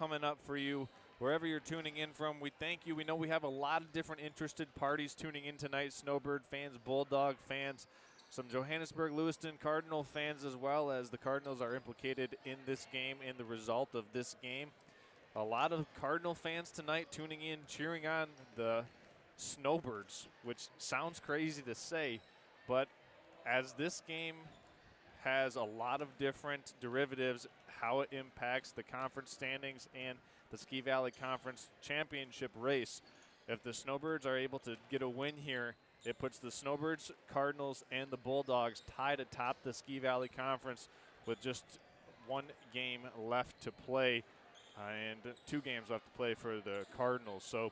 coming up for you wherever you're tuning in from. We thank you. We know we have a lot of different interested parties tuning in tonight, Snowbird fans, Bulldog fans, some Johannesburg Lewiston Cardinal fans, as well as the Cardinals are implicated in this game, in the result of this game. A lot of Cardinal fans tonight tuning in, cheering on the Snowbirds, which sounds crazy to say, but as this game has a lot of different derivatives, how it impacts the conference standings and the Ski Valley Conference championship race. If the Snowbirds are able to get a win here, it puts the Snowbirds, Cardinals, and the Bulldogs tied atop the Ski Valley Conference with just one game left to play and 2 games left to play for the Cardinals. So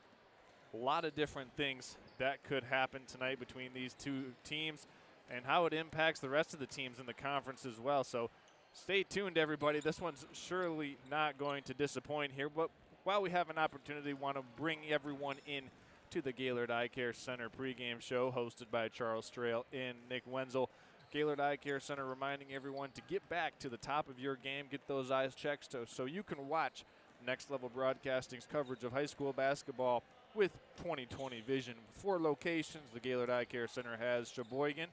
a lot of different things that could happen tonight between these two teams and how it impacts the rest of the teams in the conference as well. So stay tuned, everybody. This one's surely not going to disappoint here. But while we have an opportunity, we want to bring everyone in to the Gaylord Eye Care Center pregame show hosted by Charles Strail and Nick Wenzel. Gaylord Eye Care Center reminding everyone to get back to the top of your game, get those eyes checked so you can watch Next Level Broadcasting's coverage of high school basketball with 20/20 vision. 4 locations the Gaylord Eye Care Center has: Sheboygan,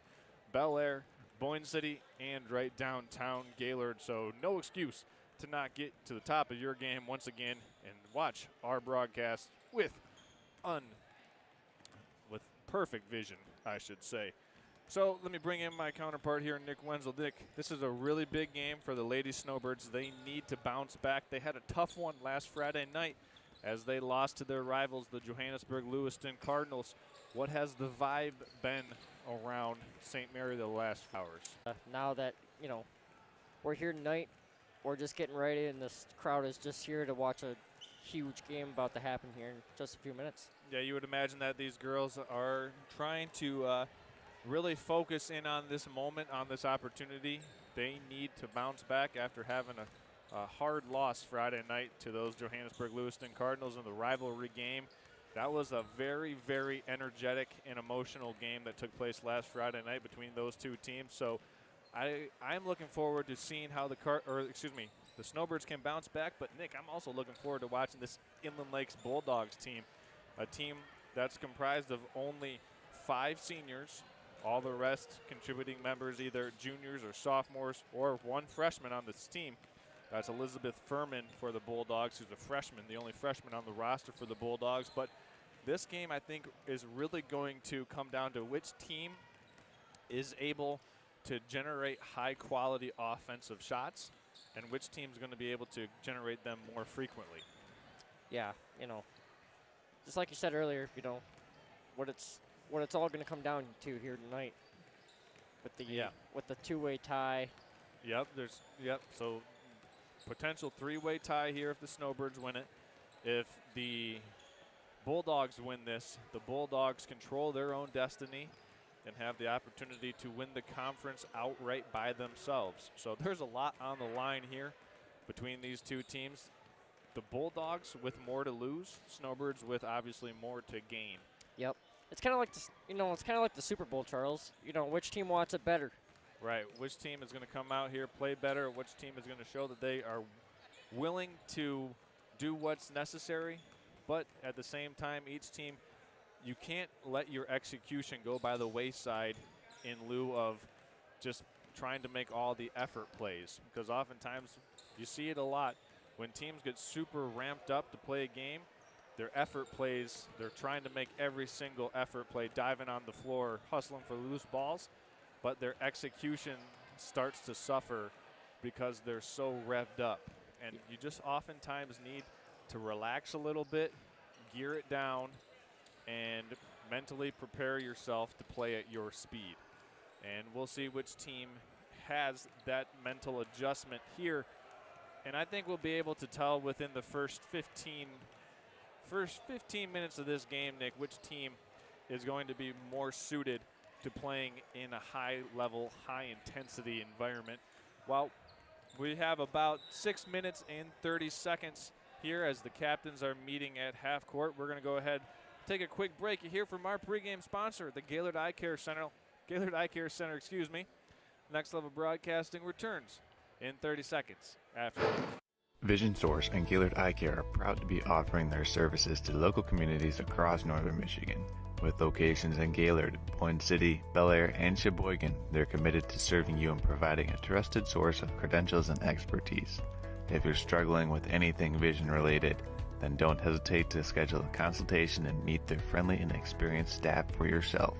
Bel Air, Boyne City, and right downtown Gaylord. So no excuse to not get to the top of your game once again and watch our broadcast with perfect vision, I should say. So let me bring in my counterpart here, Nick Wenzel. Nick, this is a really big game for the Lady Snowbirds. They need to bounce back. They had a tough one last Friday night as they lost to their rivals, the Johannesburg Lewiston Cardinals. What has the vibe been around St. Mary the last hours? Now that, we're here tonight, we're just getting ready, and this crowd is just here to watch a huge game about to happen here in just a few minutes. Yeah, you would imagine that these girls are trying to really focus in on this moment, on this opportunity. They need to bounce back after having a hard loss Friday night to those Johannesburg Lewiston Cardinals in the rivalry game. That was a very, very energetic and emotional game that took place last Friday night between those two teams. So I'm looking forward to seeing how the Snowbirds can bounce back. But, Nick, I'm also looking forward to watching this Inland Lakes Bulldogs team, a team that's comprised of only 5 seniors, all the rest contributing members, either juniors or sophomores, or 1 freshman on this team. That's Elizabeth Furman for the Bulldogs, who's a freshman, the only freshman on the roster for the Bulldogs. But this game, I think, is really going to come down to which team is able to generate high-quality offensive shots and which team's going to be able to generate them more frequently. Yeah, just like you said earlier, what it's all going to come down to here tonight with the 2-way tie. So potential 3-way tie here if the Snowbirds win it. If the Bulldogs win this, the Bulldogs control their own destiny and have the opportunity to win the conference outright by themselves. So there's a lot on the line here between these two teams. The Bulldogs with more to lose, Snowbirds with obviously more to gain. Yep. It's kind of like it's kind of like the Super Bowl, Charles. Which team wants it better? Right. Which team is going to come out here, play better? Which team is going to show that they are willing to do what's necessary? But at the same time, each team, you can't let your execution go by the wayside in lieu of just trying to make all the effort plays. Because oftentimes you see it a lot. When teams get super ramped up to play a game, their effort plays, they're trying to make every single effort play, diving on the floor, hustling for loose balls, but their execution starts to suffer because they're so revved up. And you just oftentimes need to relax a little bit, gear it down, and mentally prepare yourself to play at your speed. And we'll see which team has that mental adjustment here. And I think we'll be able to tell within the first 15 minutes of this game, Nick, which team is going to be more suited to playing in a high-level, high-intensity environment. Well, we have about 6 minutes and 30 seconds here as the captains are meeting at half court. We're going to go ahead, take a quick break. You hear from our pregame sponsor, the Gaylord Eye Care Center. Next Level Broadcasting returns in 30 seconds after this. Vision Source and Gaylord Eye Care are proud to be offering their services to local communities across northern Michigan. With locations in Gaylord, Point City, Bel Air, and Sheboygan, they're committed to serving you and providing a trusted source of credentials and expertise. If you're struggling with anything vision related, then don't hesitate to schedule a consultation and meet their friendly and experienced staff for yourself.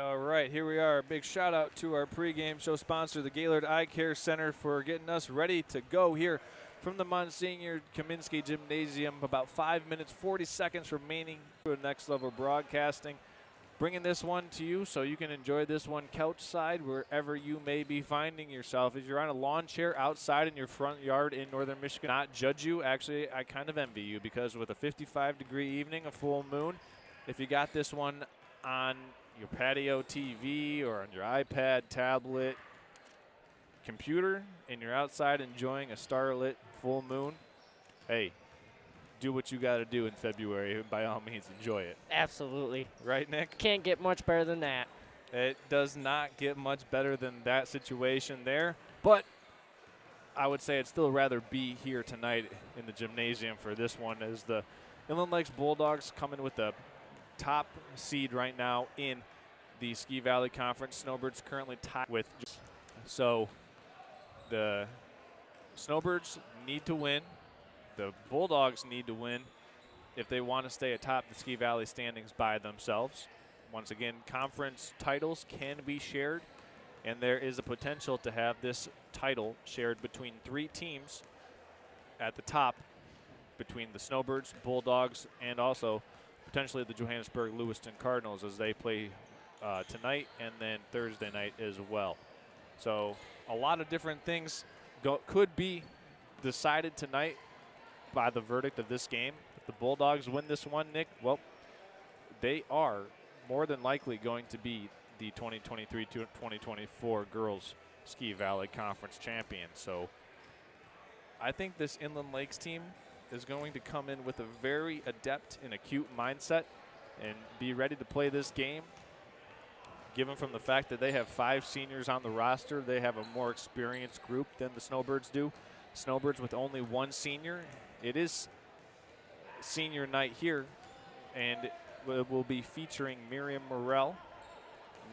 All right, here we are. Big shout out to our pregame show sponsor, the Gaylord Eye Care Center, for getting us ready to go here from the Monsignor Kaminsky Gymnasium. About 5 minutes, 40 seconds remaining for next level broadcasting. Bringing this one to you so you can enjoy this one couch side wherever you may be finding yourself. If you're on a lawn chair outside in your front yard in northern Michigan, not judge you. Actually, I kind of envy you, because with a 55-degree evening, a full moon, if you got this one on your patio TV or on your iPad, tablet, computer, and you're outside enjoying a starlit full moon, hey, do what you got to do in February. By all means, enjoy it. Absolutely. Right, Nick? Can't get much better than that. It does not get much better than that situation there, but I would say I'd still rather be here tonight in the gymnasium for this one, as the Inland Lakes Bulldogs coming with the top seed right now in the Ski Valley Conference. Snowbirds currently tied with. So the Snowbirds need to win. The Bulldogs need to win if they want to stay atop the Ski Valley standings by themselves. Once again, conference titles can be shared, and there is a potential to have this title shared between 3 teams at the top, between the Snowbirds, Bulldogs, and also potentially the Johannesburg Lewiston Cardinals, as they play tonight and then Thursday night as well. So a lot of different things could be decided tonight by the verdict of this game. If the Bulldogs win this one, Nick, well, they are more than likely going to be the 2023-2024 Girls Ski Valley Conference champions. So I think this Inland Lakes team is going to come in with a very adept and acute mindset and be ready to play this game. Given from the fact that they have 5 seniors on the roster, they have a more experienced group than the Snowbirds do. Snowbirds with only 1 senior. It is senior night here, and it will be featuring Miriam Morrell.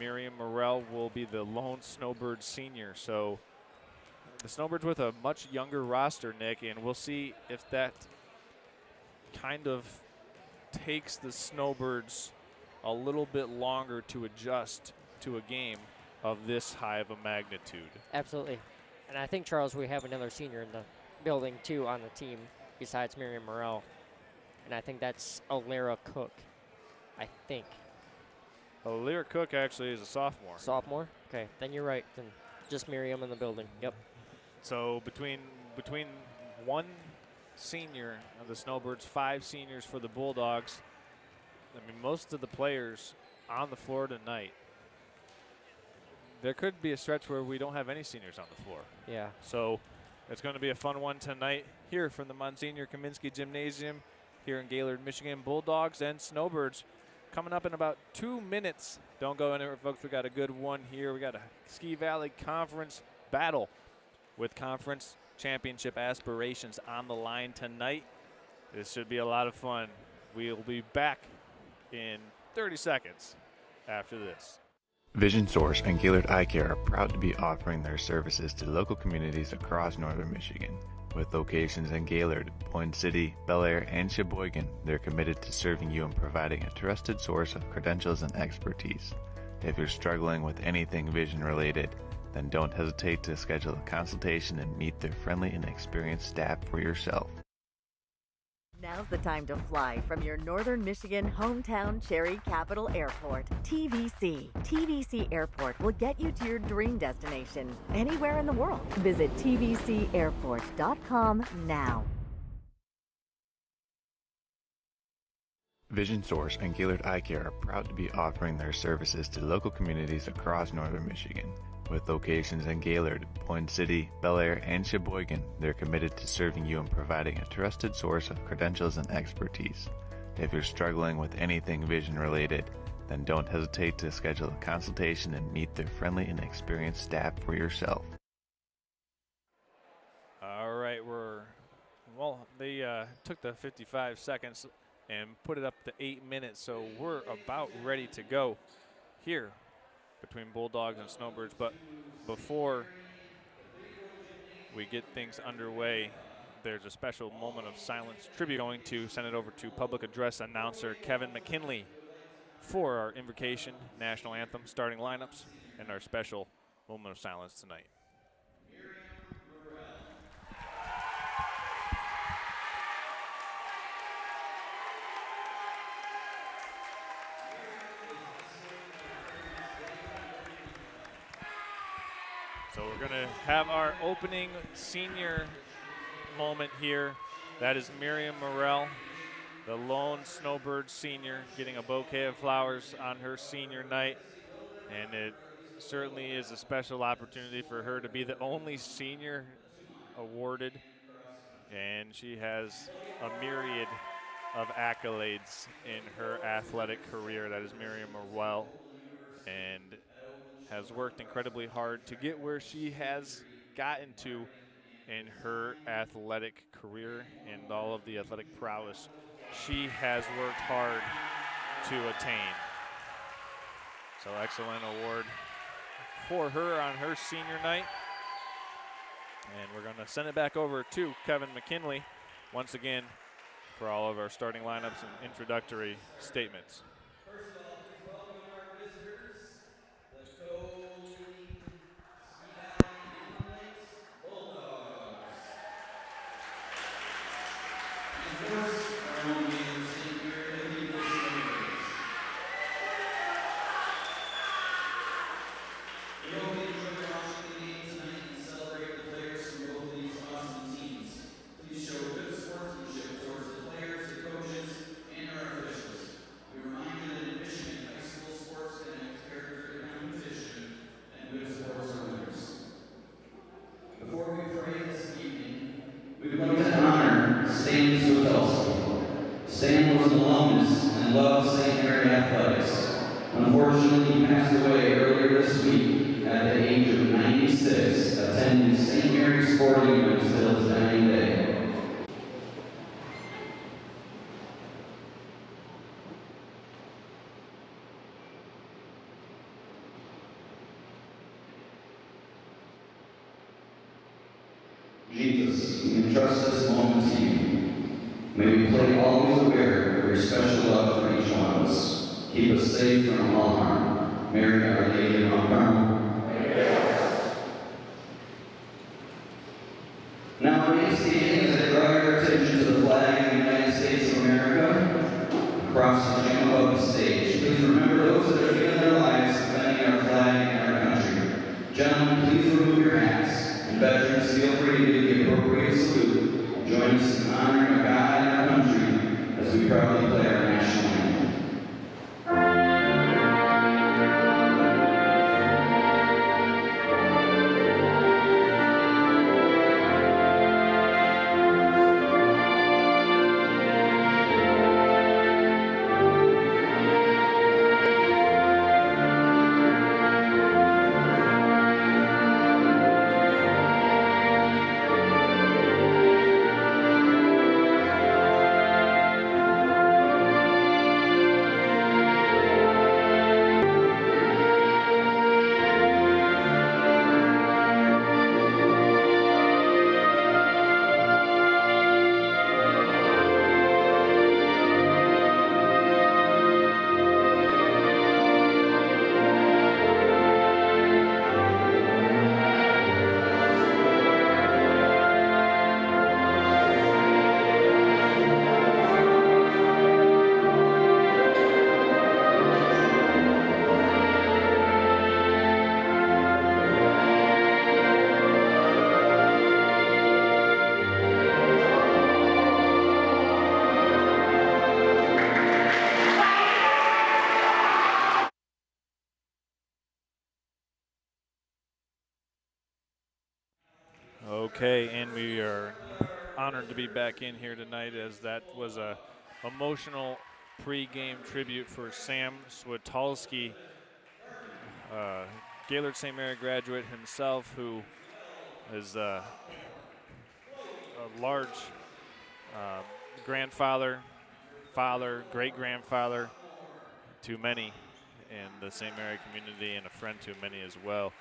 Miriam Morrell will be the lone Snowbird senior. So the Snowbirds with a much younger roster, Nick, and we'll see if that kind of takes the Snowbirds a little bit longer to adjust to a game of this high of a magnitude. Absolutely. And I think, Charles, we have another senior in the building, too, on the team besides Miriam Morrell. And I think that's Alara Cook, I think. Alara Cook actually is a sophomore. Sophomore? Okay, then you're right. Then just Miriam in the building. Yep. So between 1 senior of the Snowbirds, 5 seniors for the Bulldogs, I mean, most of the players on the floor tonight, there could be a stretch where we don't have any seniors on the floor. Yeah. So it's going to be a fun one tonight here from the Monsignor Kaminsky Gymnasium here in Gaylord, Michigan. Bulldogs and Snowbirds coming up in about 2 minutes. Don't go anywhere, folks. We got a good one here. We got a Ski Valley Conference battle with conference championship aspirations on the line tonight. This should be a lot of fun. We'll be back in 30 seconds after this. Vision Source and Gaylord Eye Care are proud to be offering their services to local communities across northern Michigan. With locations in Gaylord, Point City, Bel Air, and Sheboygan, they're committed to serving you and providing a trusted source of credentials and expertise. If you're struggling with anything vision related, then don't hesitate to schedule a consultation and meet their friendly and experienced staff for yourself. Now's the time to fly from your northern Michigan hometown Cherry Capital Airport. TVC. TVC Airport will get you to your dream destination anywhere in the world. Visit tvcairport.com now. Vision Source and Gaylord Eye Care are proud to be offering their services to local communities across northern Michigan. With locations in Gaylord, Point City, Bel Air, and Sheboygan, they're committed to serving you and providing a trusted source of credentials and expertise. If you're struggling with anything vision related, then don't hesitate to schedule a consultation and meet their friendly and experienced staff for yourself. they took the 55 seconds and put it up to 8 minutes, so we're about ready to go here between Bulldogs and Snowbirds. But before we get things underway, there's a special moment of silence tribute. Going to send it over to public address announcer Kevin McKinley for our invocation, national anthem, starting lineups, and our special moment of silence tonight. So we're going to have our opening senior moment here. That is Miriam Morrell, the lone Snowbird senior, getting a bouquet of flowers on her senior night. And it certainly is a special opportunity for her to be the only senior awarded. And she has a myriad of accolades in her athletic career. That is Miriam Morrell, and has worked incredibly hard to get where she has gotten to in her athletic career and all of the athletic prowess she has worked hard to attain. So excellent award for her on her senior night. And we're going to send it back over to Kevin McKinley once again for all of our starting lineups and introductory statements. First of all, please welcome our visitors, the co-league Skeetai Inland Lakes Bulldogs. And of course, our own Gaylord St. Mary Cathedral Snowbirds. We hope you enjoy watching the game tonight and celebrate the players from both of these awesome teams. Please show good sportsmanship towards the players, the coaches, and our officials. We remind you that in Michigan, high school sports connect character to competition, and good sports are winners. Before we pray this evening, we would like to honor Stan Switalski. Stan was an alumnus and loved St. Mary athletics. Unfortunately, he passed away earlier this week at the age of 96, attending St. Mary's sporting events till his dying day. Jesus, we entrust this moment to you. May we play always aware of your special love for each one of us. Keep us safe from all harm. Mary, Our Lady of Mount Carmel. Now remain standing as I draw your attention to the flag of the United States of America across the jam above the stage. Please remember those that have given their lives defending our flag and our country. Gentlemen, please remove your hats. And veterans, feel free to give the appropriate salute. Join us in honoring our God and our country as we proudly play our national anthem. Okay, and we are honored to be back in here tonight, as that was a emotional pregame tribute for Sam Switalski, Gaylord St. Mary graduate himself, who has a large grandfather, father, great-grandfather to many in the St. Mary community and a friend to many as well.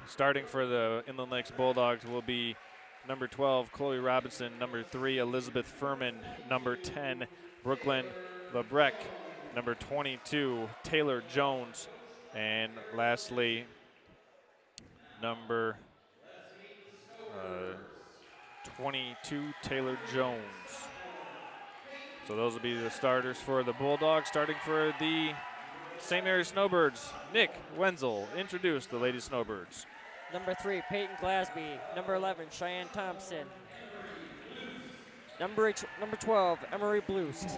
Starting for the Inland Lakes Bulldogs will be number 12, Chloe Robinson, number 3, Elizabeth Furman, number 10, Brooklyn Lebrecht, number 22, Taylor Jones, and lastly, number 22, Taylor Jones. So those will be the starters for the Bulldogs. Starting for the St. Mary Snowbirds, Nick Wenzel, introduce the Lady Snowbirds. Number 3, Peyton Glasby. Number 11, Cheyenne Thompson. Number 12, Emery Blust.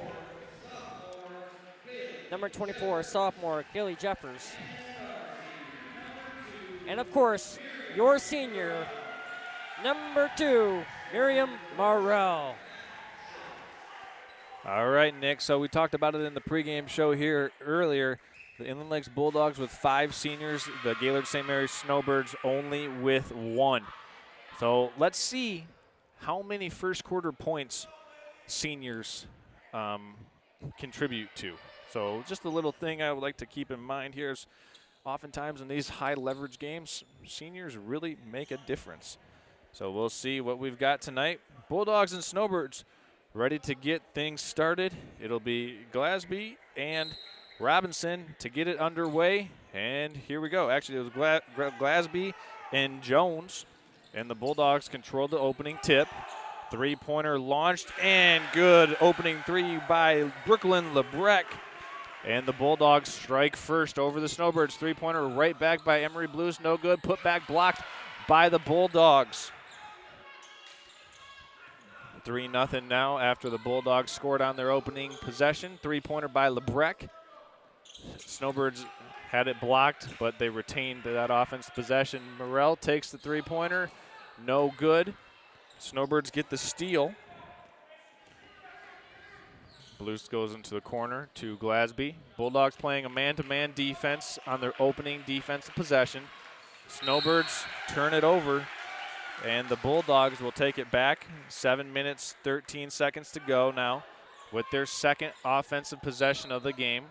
Number 24, sophomore, Gilly Jeffers. And of course, your senior, number 2, Miriam Morrell. All right, Nick. So we talked about it in the pregame show here earlier. The Inland Lakes Bulldogs with 5 seniors. The Gaylord St. Mary Snowbirds only with 1. So let's see how many first quarter points seniors contribute to. So just a little thing I would like to keep in mind here is oftentimes in these high leverage games, seniors really make a difference. So we'll see what we've got tonight. Bulldogs and Snowbirds ready to get things started. It'll be Glasby and Robinson to get it underway. And here we go. Actually, it was Glasby and Jones. And the Bulldogs controlled the opening tip. Three-pointer launched and good. Opening 3 by Brooklyn Lebrecht. And the Bulldogs strike first over the Snowbirds. Three-pointer right back by Emery Blues. No good. Put back blocked by the Bulldogs. 3-0 now after the Bulldogs scored on their opening possession. Three-pointer by Lebrecht. Snowbirds had it blocked, but they retained that offensive possession. Morrell takes the three-pointer. No good. Snowbirds get the steal. Blues goes into the corner to Glasby. Bulldogs playing a man-to-man defense on their opening defensive possession. Snowbirds turn it over, and the Bulldogs will take it back. 7 minutes, 13 seconds to go now with their second offensive possession of the game.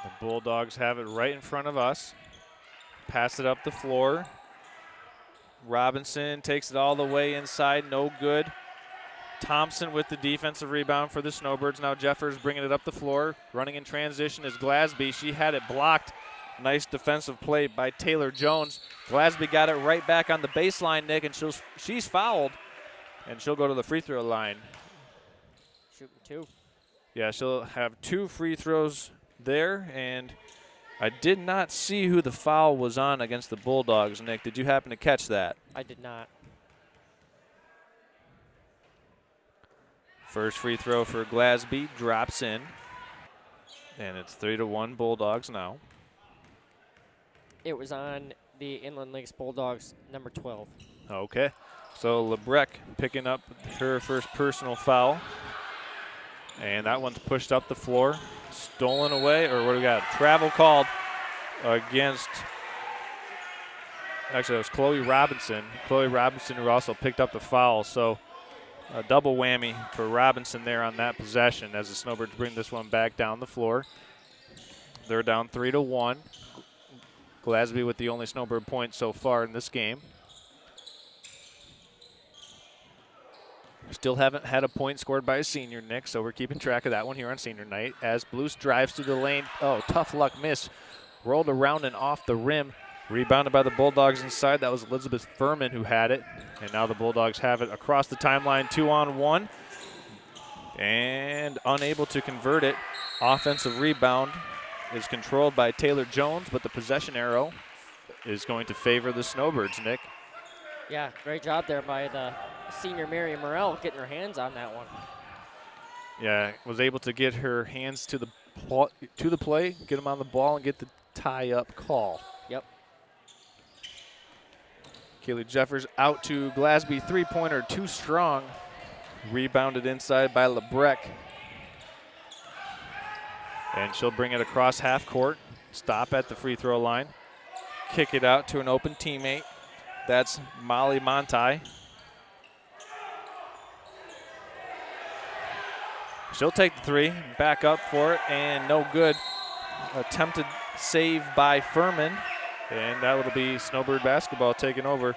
The Bulldogs have it right in front of us. Pass it up the floor. Robinson takes it all the way inside, no good. Thompson with the defensive rebound for the Snowbirds. Now Jeffers bringing it up the floor. Running in transition is Glasby. She had it blocked. Nice defensive play by Taylor Jones. Glasby got it right back on the baseline, Nick, and she's fouled. And she'll go to the free throw line. Shooting 2. Yeah, she'll have 2 free throws there, and I did not see who the foul was on against the Bulldogs, Nick. Did you happen to catch that? I did not. First free throw for Glasby drops in, and it's 3-1 Bulldogs now. It was on the Inland Lakes Bulldogs, number 12. Okay, so Lebrecht picking up her first personal foul, and that one's pushed up the floor. Stolen away, or what do we got? Travel called against, actually it was Chloe Robinson. Chloe Robinson who also picked up the foul, so a double whammy for Robinson there on that possession as the Snowbirds bring this one back down the floor. They're down 3-1. Glasby with the only Snowbird point so far in this game. Still haven't had a point scored by a senior, Nick, so we're keeping track of that one here on senior night. As Blues drives through the lane. Oh, tough luck miss. Rolled around and off the rim. Rebounded by the Bulldogs inside. That was Elizabeth Furman who had it. And now the Bulldogs have it across the timeline, 2-on-1. And unable to convert it. Offensive rebound is controlled by Taylor Jones, but the possession arrow is going to favor the Snowbirds, Nick. Yeah, great job there by the senior Miriam Morrell getting her hands on that one. Yeah, was able to get her hands to the play, get them on the ball, and get the tie-up call. Yep. Kaylee Jeffers out to Glasby, three-pointer, too strong. Rebounded inside by Lebrecht. And she'll bring it across half court stop at the free throw line, kick it out to an open teammate. That's Molly Montai. She'll take the three, back up for it, and no good. Attempted save by Furman, and that will be Snowbird basketball taking over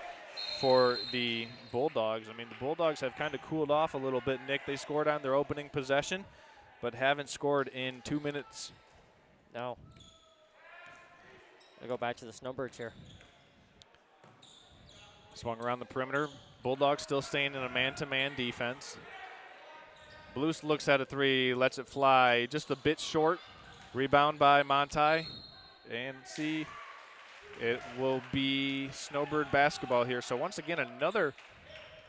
for the Bulldogs. I mean, the Bulldogs have kind of cooled off a little bit, Nick. They scored on their opening possession, but haven't scored in 2 minutes. No. We'll go back to the Snowbirds here. Swung around the perimeter. Bulldogs still staying in a man-to-man defense. Blues looks at a three, lets it fly, just a bit short. Rebound by Montai, and see, it will be Snowbird basketball here. So once again, another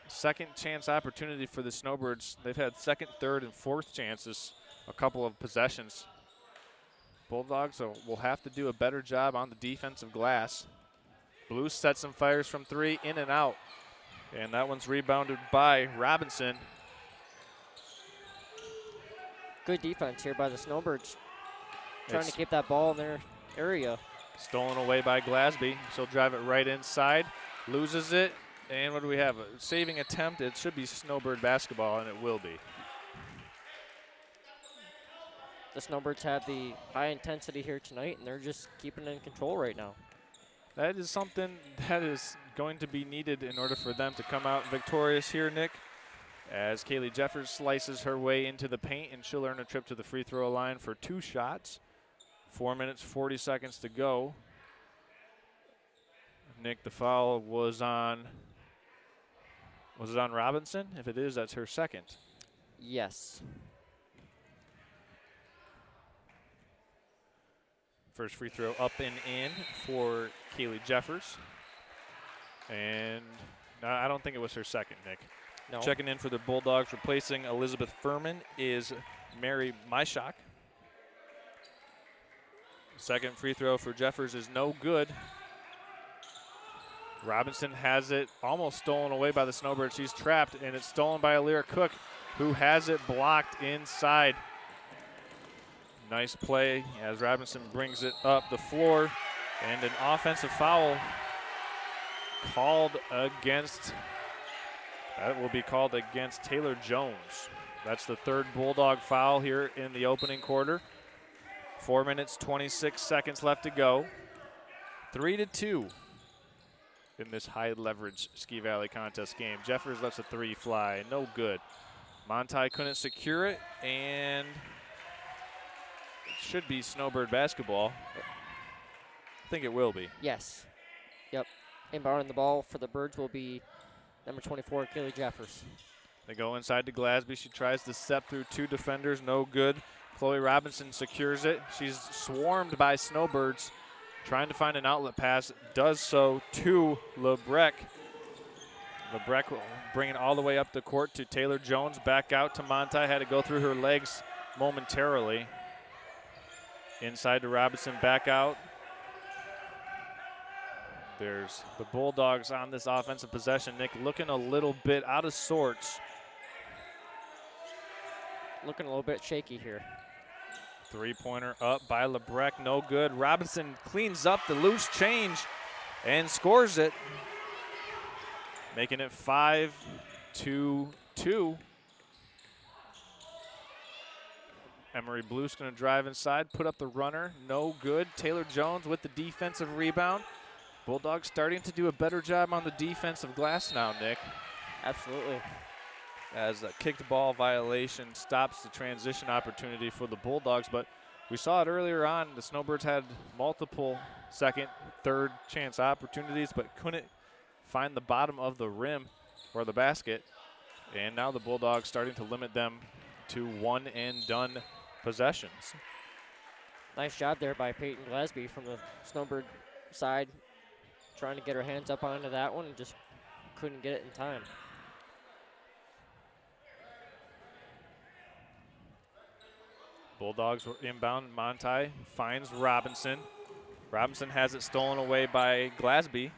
second chance opportunity for the Snowbirds. They've had second, third, and fourth chances, a couple of possessions. Bulldogs will have to do a better job on the defensive glass. Blues set some fires from three, in and out. And that one's rebounded by Robinson. Good defense here by the Snowbirds. Trying to keep that ball in their area. Stolen away by Glasby. She'll drive it right inside, loses it, and what do we have? A saving attempt. It should be Snowbird basketball, and it will be. The Snowbirds have the high intensity here tonight, and they're just keeping it in control right now. That is something that is going to be needed in order for them to come out victorious here, Nick. As Kaylee Jeffers slices her way into the paint, and she'll earn a trip to the free throw line for 2 shots. 4 minutes, 40 seconds to go. Nick, the foul was on it on Robinson? If it is, that's her second. Yes. First free throw up and in for Kaylee Jeffers. And no, I don't think it was her second, Nick. No. Checking in for the Bulldogs, replacing Elizabeth Furman, is Mary Myshak. Second free throw for Jeffers is no good. Robinson has it almost stolen away by the Snowbirds. She's trapped, and it's stolen by Alira Cook, who has it blocked inside. Nice play as Robinson brings it up the floor, and an offensive foul called against, that will be called against Taylor Jones. That's the third Bulldog foul here in the opening quarter. 4 minutes, 26 seconds left to go. 3-2 in this high leverage Ski Valley contest game. Jeffers lets a three fly, no good. Montai couldn't secure it, and it should be Snowbird basketball. I think it will be. Yes. Yep. Inbounding the ball for the Birds will be number 24, Kaylee Jeffers. They go inside to Glasby. She tries to step through 2 defenders, no good. Chloe Robinson secures it. She's swarmed by Snowbirds, trying to find an outlet pass. Does so to LeBrec. LeBrec will bring it all the way up the court to Taylor Jones. Back out to Montai. Had to go through her legs momentarily. Inside to Robinson. Back out. There's the Bulldogs on this offensive possession. Nick looking a little bit out of sorts. Looking a little bit shaky here. Three-pointer up by LeBrec, no good. Robinson cleans up the loose change and scores it, making it 5-2. Emery Blues going to drive inside, put up the runner, no good. Taylor Jones with the defensive rebound. Bulldogs starting to do a better job on the defensive glass now, Nick. Absolutely. As a kicked ball violation stops the transition opportunity for the Bulldogs. But we saw it earlier on. The Snowbirds had multiple second, third chance opportunities, but couldn't find the bottom of the rim or the basket. And now the Bulldogs starting to limit them to one-and-done possessions. Nice job there by Peyton Glasby from the Snowbird side. Trying to get her hands up onto that one and just couldn't get it in time. Bulldogs were inbound. Montai finds Robinson. Robinson has it stolen away by Glasby.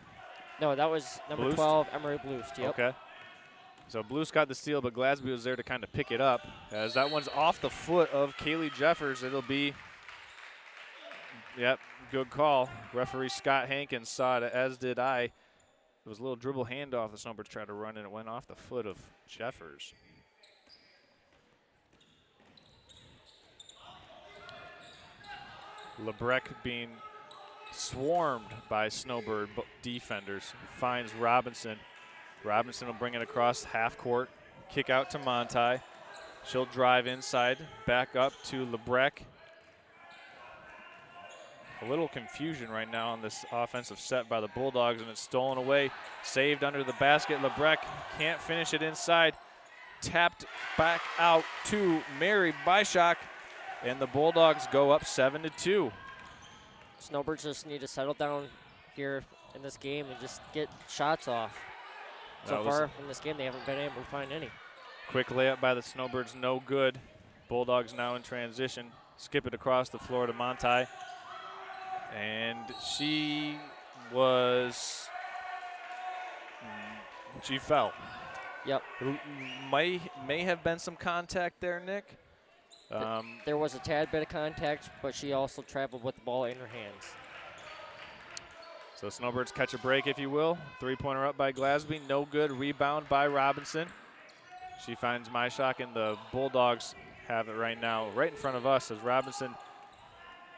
No, that was number Bluest? 12, Emery Bluest. Yep. Okay. So Blues got the steal, but Glasby was there to kind of pick it up. As that one's off the foot of Kaylee Jeffers, it'll be Yep, good call. Referee Scott Hankins saw it, as did I. It was a little dribble handoff the Snowbirds tried to run, and it went off the foot of Jeffers. Lebrecht being swarmed by Snowbird defenders. Finds Robinson. Robinson will bring it across half court. Kick out to Monti. She'll drive inside, back up to Lebrecht. A little confusion right now on this offensive set by the Bulldogs, and it's stolen away. Saved under the basket. Lebrecht can't finish it inside. Tapped back out to Mary Byshock, and the Bulldogs go up 7-2. Snowbirds just need to settle down here in this game and just get shots off. So far in this game, they haven't been able to find any. Quick layup by the Snowbirds, no good. Bulldogs now in transition. Skip it across the floor to Monti. And she fell. Yep. May have been some contact there, Nick. There was a tad bit of contact, but she also traveled with the ball in her hands. So Snowbirds catch a break, if you will. Three-pointer up by Glasby, no good. Rebound by Robinson. She finds Myshak, and the Bulldogs have it right now, right in front of us, as Robinson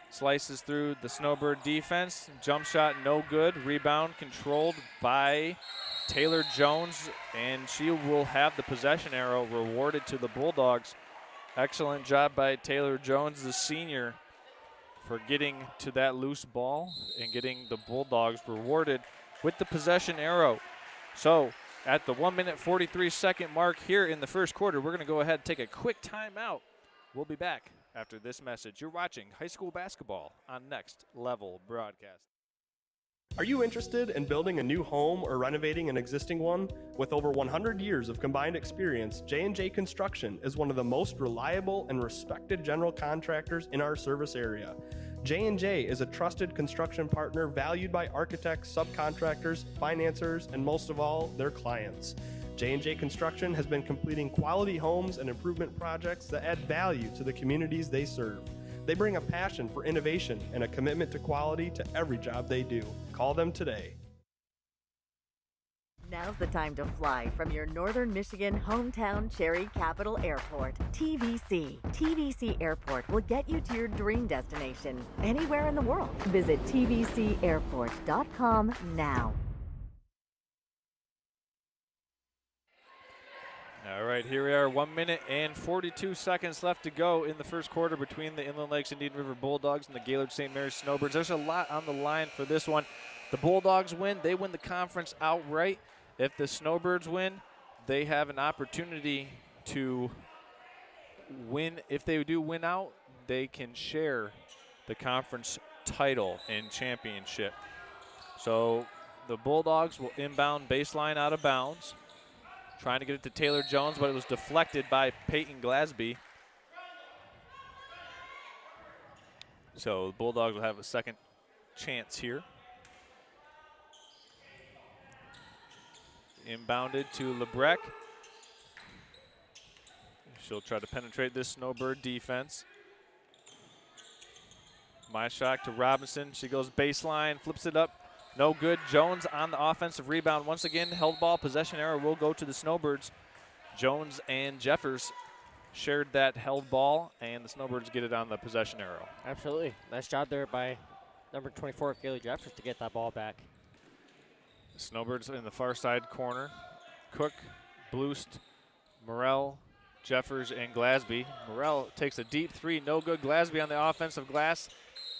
slices through the Snowbird defense. Jump shot, no good. Rebound controlled by Taylor Jones, and she will have the possession arrow rewarded to the Bulldogs. Excellent job by Taylor Jones, the senior, for getting to that loose ball and getting the Bulldogs rewarded with the possession arrow. So at the 1-minute 43-second mark here in the first quarter, we're going to go ahead and take a quick timeout. We'll be back after this message. You're watching high school basketball on Next Level Broadcast. Are you interested in building a new home or renovating an existing one? With over 100 years of combined experience, J&J Construction is one of the most reliable and respected general contractors in our service area. J&J is a trusted construction partner valued by architects, subcontractors, financiers, and most of all, their clients. J&J Construction has been completing quality homes and improvement projects that add value to the communities they serve. They bring a passion for innovation and a commitment to quality to every job they do. Call them today. Now's the time to fly from your Northern Michigan hometown Cherry Capital Airport. TVC. TVC Airport will get you to your dream destination anywhere in the world. Visit tvcairport.com now. All right, here we are, 1 minute and 42 seconds left to go in the first quarter between the Inland Lakes Indian River Bulldogs and the Gaylord St. Mary's Snowbirds. There's a lot on the line for this one. The Bulldogs win, they win the conference outright. If the Snowbirds win, they have an opportunity to win. If they do win out, they can share the conference title and championship. So the Bulldogs will inbound baseline out of bounds. Trying to get it to Taylor Jones, but it was deflected by Peyton Glasby. So the Bulldogs will have a second chance here. Inbounded to Lebrecht. She'll try to penetrate this Snowbird defense. My shot to Robinson. She goes baseline, flips it up. No good. Jones on the offensive rebound. Once again, held ball, possession arrow will go to the Snowbirds. Jones and Jeffers shared that held ball, and the Snowbirds get it on the possession arrow. Absolutely. Nice job there by number 24, Gaylord Jeffers, to get that ball back. Snowbirds in the far side corner. Cook, Bloost, Morrell, Jeffers, and Glasby. Morrell takes a deep three, no good. Glasby on the offensive glass.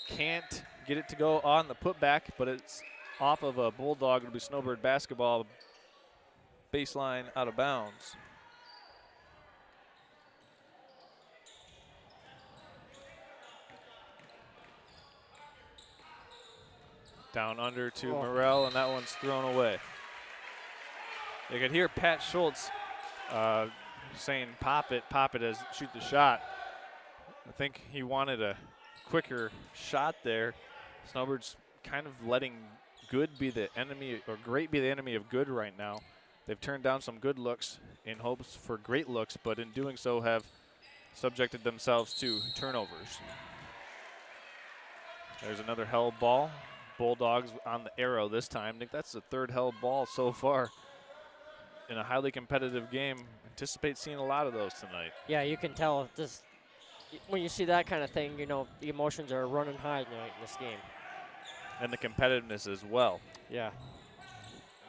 Can't get it to go on the putback, but it's off of a Bulldog. It'll be Snowbird basketball, baseline out of bounds. Down under to Morrell, and that one's thrown away. You could hear Pat Schultz saying, pop it, as shoot the shot. I think he wanted a quicker shot there. Snowbirds kind of letting good be the enemy, or great be the enemy of good right now. They've turned down some good looks in hopes for great looks, but in doing so have subjected themselves to turnovers. There's another held ball. Bulldogs on the arrow this time. I think that's the third held ball so far in a highly competitive game. Anticipate seeing a lot of those tonight. Yeah, you can tell this when you see that kind of thing. You know the emotions are running high tonight in this game, and the competitiveness as well. Yeah.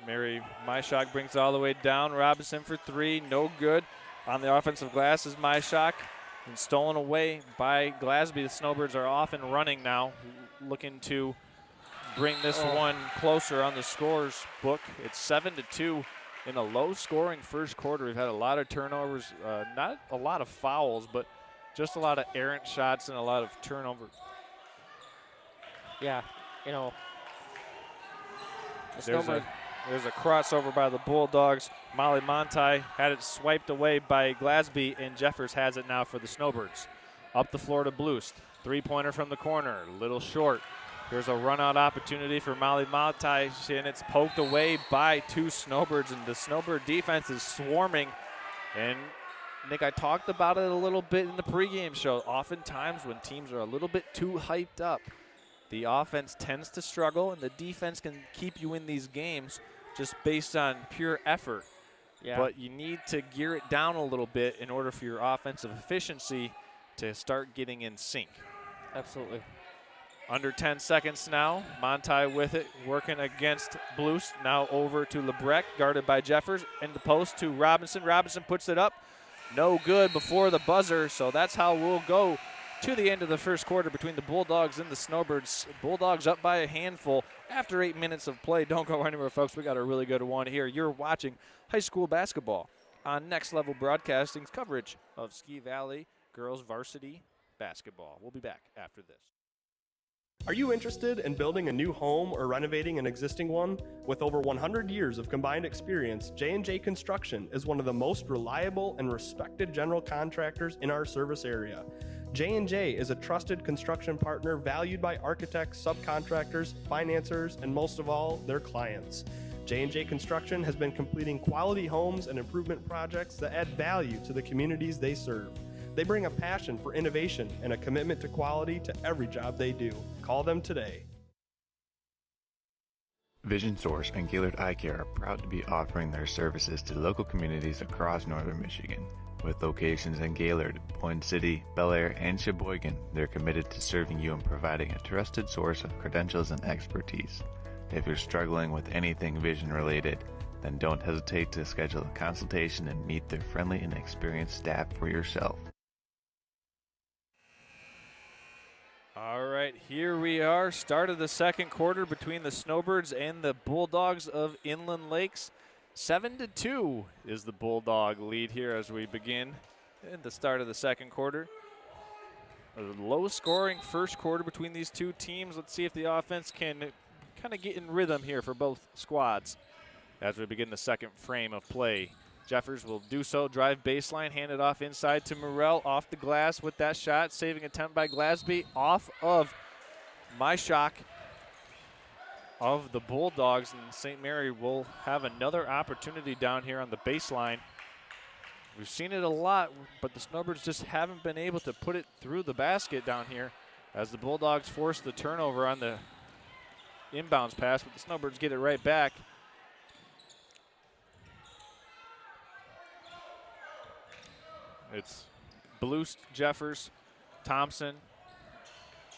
Mary Myshak brings it all the way down. Robinson for three, no good. On the offensive glass is Myshak, and stolen away by Glasby. The Snowbirds are off and running now, looking to bring this one closer on the scores book. It's 7-2 in a low-scoring first quarter. We've had a lot of turnovers, not a lot of fouls, but just a lot of errant shots and a lot of turnover. Yeah, you know. There's a crossover by the Bulldogs. Molly Montai had it swiped away by Glasby, and Jeffers has it now for the Snowbirds. Up the floor to Bloost. Three-pointer from the corner, a little short. Here's a run-out opportunity for Molly Montai, and it's poked away by two Snowbirds, and the Snowbird defense is swarming. And, Nick, I talked about it a little bit in the pregame show. Oftentimes when teams are a little bit too hyped up, the offense tends to struggle, and the defense can keep you in these games just based on pure effort. Yeah. But you need to gear it down a little bit in order for your offensive efficiency to start getting in sync. Absolutely. Under 10 seconds now. Montai with it, working against Blues. Now over to Lebrecht, guarded by Jeffers. In the post to Robinson. Robinson puts it up. No good before the buzzer, so that's how we'll go to the end of the first quarter between the Bulldogs and the Snowbirds. Bulldogs up by a handful after 8 minutes of play. Don't go anywhere, folks. We got a really good one here. You're watching high school basketball on Next Level Broadcasting's coverage of Ski Valley girls varsity basketball. We'll be back after this. Are you interested in building a new home or renovating an existing one? With over 100 years of combined experience, J&J Construction is one of the most reliable and respected general contractors in our service area. J&J is a trusted construction partner valued by architects, subcontractors, financiers, and most of all, their clients. J&J Construction has been completing quality homes and improvement projects that add value to the communities they serve. They bring a passion for innovation and a commitment to quality to every job they do. Call them today. Vision Source and Gaylord Eye Care are proud to be offering their services to local communities across northern Michigan. With locations in Gaylord, Point City, Bel Air, and Sheboygan, they're committed to serving you and providing a trusted source of credentials and expertise. If you're struggling with anything vision related, then don't hesitate to schedule a consultation and meet their friendly and experienced staff for yourself. All right, here we are. Start of the second quarter between the Snowbirds and the Bulldogs of Inland Lakes. 7-2 is the Bulldog lead here as we begin at the start of the second quarter. A low-scoring first quarter between these two teams. Let's see if the offense can kind of get in rhythm here for both squads as we begin the second frame of play. Jeffers will do so, drive baseline, hand it off inside to Morrell, off the glass with that shot, saving attempt by Glasby, off of Myshak of the Bulldogs, and St. Mary will have another opportunity down here on the baseline. We've seen it a lot, but the Snowbirds just haven't been able to put it through the basket down here as the Bulldogs force the turnover on the inbounds pass, but the Snowbirds get it right back. It's Bloost, Jeffers, Thompson,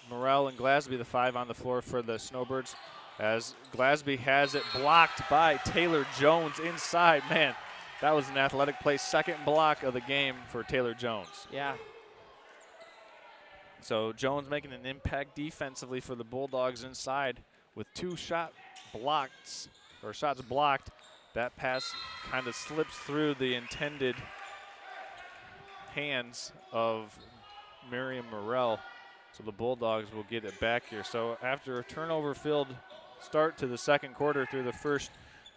Morrell, and Glasby, the five on the floor for the Snowbirds, as Glasby has it blocked by Taylor Jones inside. Man, that was an athletic play. Second block of the game for Taylor Jones. Yeah. So Jones making an impact defensively for the Bulldogs inside with two shots blocked. That pass kind of slips through the intended hands of Miriam Morrell. So the Bulldogs will get it back here. So after a turnover-filled start to the second quarter through the first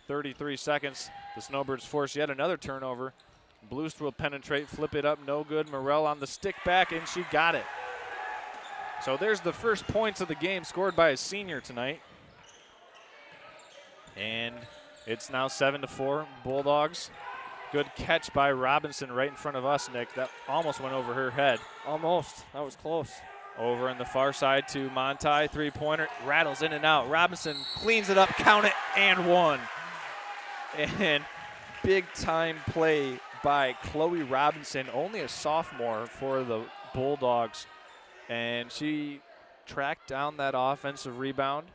33 seconds, the Snowbirds force yet another turnover. Bloost will penetrate, flip it up, no good. Morrell on the stick back, and she got it. So there's the first points of the game scored by a senior tonight. And it's now 7-4 Bulldogs. Good catch by Robinson right in front of us, Nick. That almost went over her head. Almost. That was close. Over on the far side to Monti, three-pointer, rattles in and out. Robinson cleans it up, count it, and one. And big-time play by Chloe Robinson, only a sophomore for the Bulldogs. And she tracked down that offensive rebound,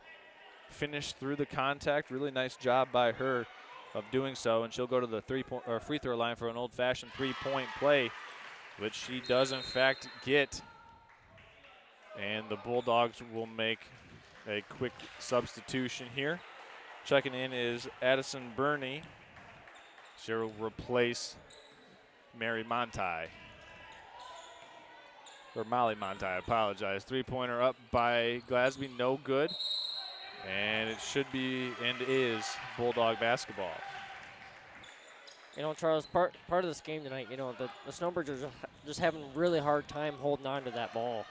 finished through the contact. Really nice job by her of doing so. And she'll go to the free throw line for an old-fashioned three-point play, which she does, in fact, get. And the Bulldogs will make a quick substitution here. Checking in is Addison Burney. She'll replace Mary Monti. Or Molly Monti, I apologize. Three-pointer up by Glasby, no good. And it should be and is Bulldog basketball. You know, Charles, part of this game tonight, you know, the Snowbirds are just having a really hard time holding on to that ball.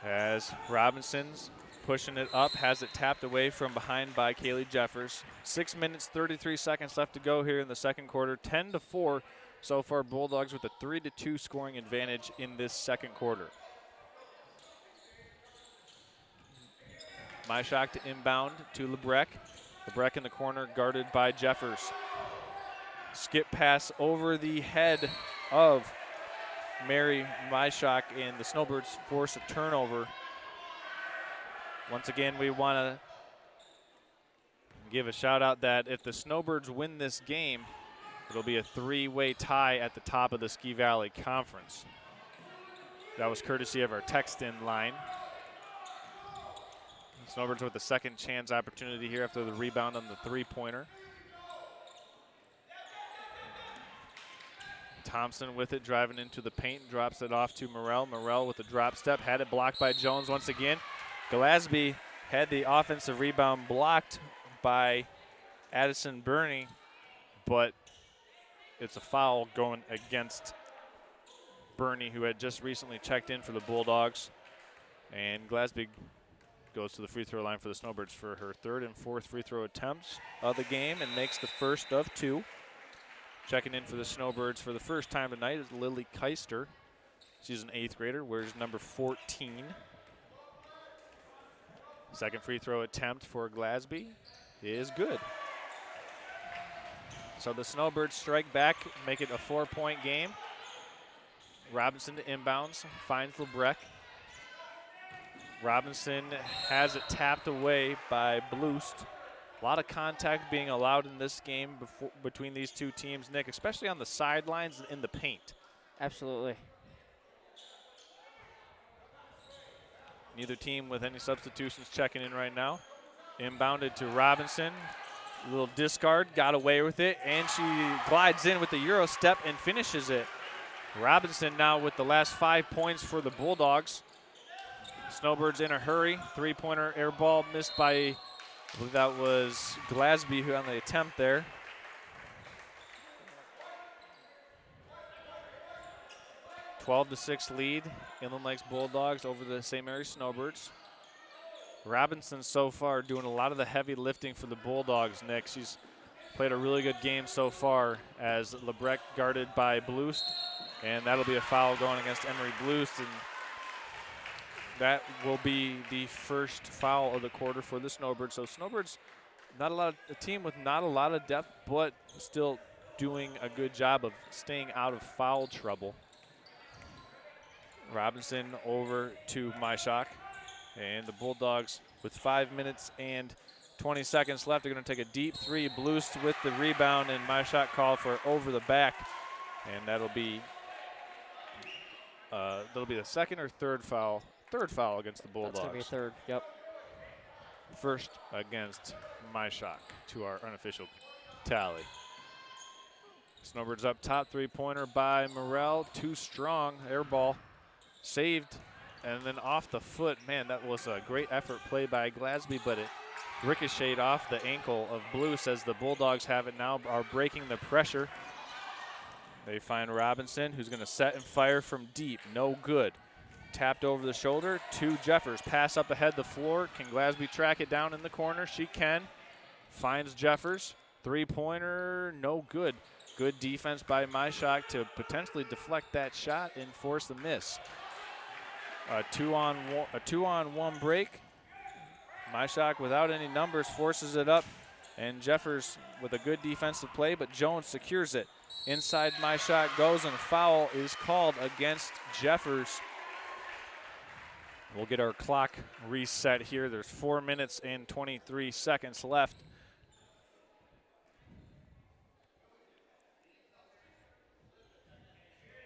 As Robinson's pushing it up, has it tapped away from behind by Kaylee Jeffers. 6 minutes, 33 seconds left to go here in the second quarter. 10-4 so far, Bulldogs with a 3-2 scoring advantage in this second quarter. Myshak to inbound to Lebrec. Lebrec in the corner, guarded by Jeffers. Skip pass over the head of Mary Myshak, and the Snowbirds force a turnover. Once again, we want to give a shout out that if the Snowbirds win this game, it'll be a three-way tie at the top of the Ski Valley Conference. That was courtesy of our text-in line. Snowbirds with the second chance opportunity here after the rebound on the three-pointer. Thompson with it, driving into the paint, drops it off to Morrell. Morrell with the drop step, had it blocked by Jones once again. Glasby had the offensive rebound blocked by Addison Burney, but it's a foul going against Burney, who had just recently checked in for the Bulldogs. And Glasby goes to the free throw line for the Snowbirds for her third and fourth free throw attempts of the game and makes the first of two. Checking in for the Snowbirds for the first time tonight is Lily Keister. She's an 8th grader, wears number 14. Second free throw attempt for Glasby is good. So the Snowbirds strike back, make it a 4-point game. Robinson to inbounds, finds Lebrec. Robinson has it tapped away by Bloost. A lot of contact being allowed in this game between these two teams, Nick, especially on the sidelines and in the paint. Absolutely. Neither team with any substitutions checking in right now. Inbounded to Robinson. A little discard, got away with it, and she glides in with the Euro step and finishes it. Robinson now with the last 5 points for the Bulldogs. Snowbirds in a hurry. Three-pointer air ball missed by, I believe that was Glasby who on the attempt there. A 12-6 lead, Inland Lakes Bulldogs over the St. Mary's Snowbirds. Robinson so far doing a lot of the heavy lifting for the Bulldogs, Nick. She's played a really good game so far as Lebrec guarded by Bloost, and that'll be a foul going against Emery Bloost, and that will be the first foul of the quarter for the Snowbirds. So Snowbirds, a team with not a lot of depth, but still doing a good job of staying out of foul trouble. Robinson over to Myshak, and the Bulldogs with 5 minutes and 20 seconds left are going to take a deep three. Bloost with the rebound, and Myshak called for over the back, and that'll be the second or third foul. Third foul against the Bulldogs. That's going to be a third, yep. First against Myshak to our unofficial tally. Snowbirds up top, three-pointer by Morrell. Too strong, air ball. Saved, and then off the foot. Man, that was a great effort play by Glasby, but it ricocheted off the ankle of Blues as the Bulldogs have it now, are breaking the pressure. They find Robinson, who's going to set and fire from deep. No good. Tapped over the shoulder to Jeffers. Pass up ahead the floor. Can Glasby track it down in the corner? She can. Finds Jeffers. Three-pointer, no good. Good defense by Myshak to potentially deflect that shot and force the miss. a two-on-one break. Myshak without any numbers forces it up, and Jeffers with a good defensive play, but Jones secures it. Inside Myshak goes, and a foul is called against Jeffers. We'll get our clock reset here. There's 4 minutes and 23 seconds left.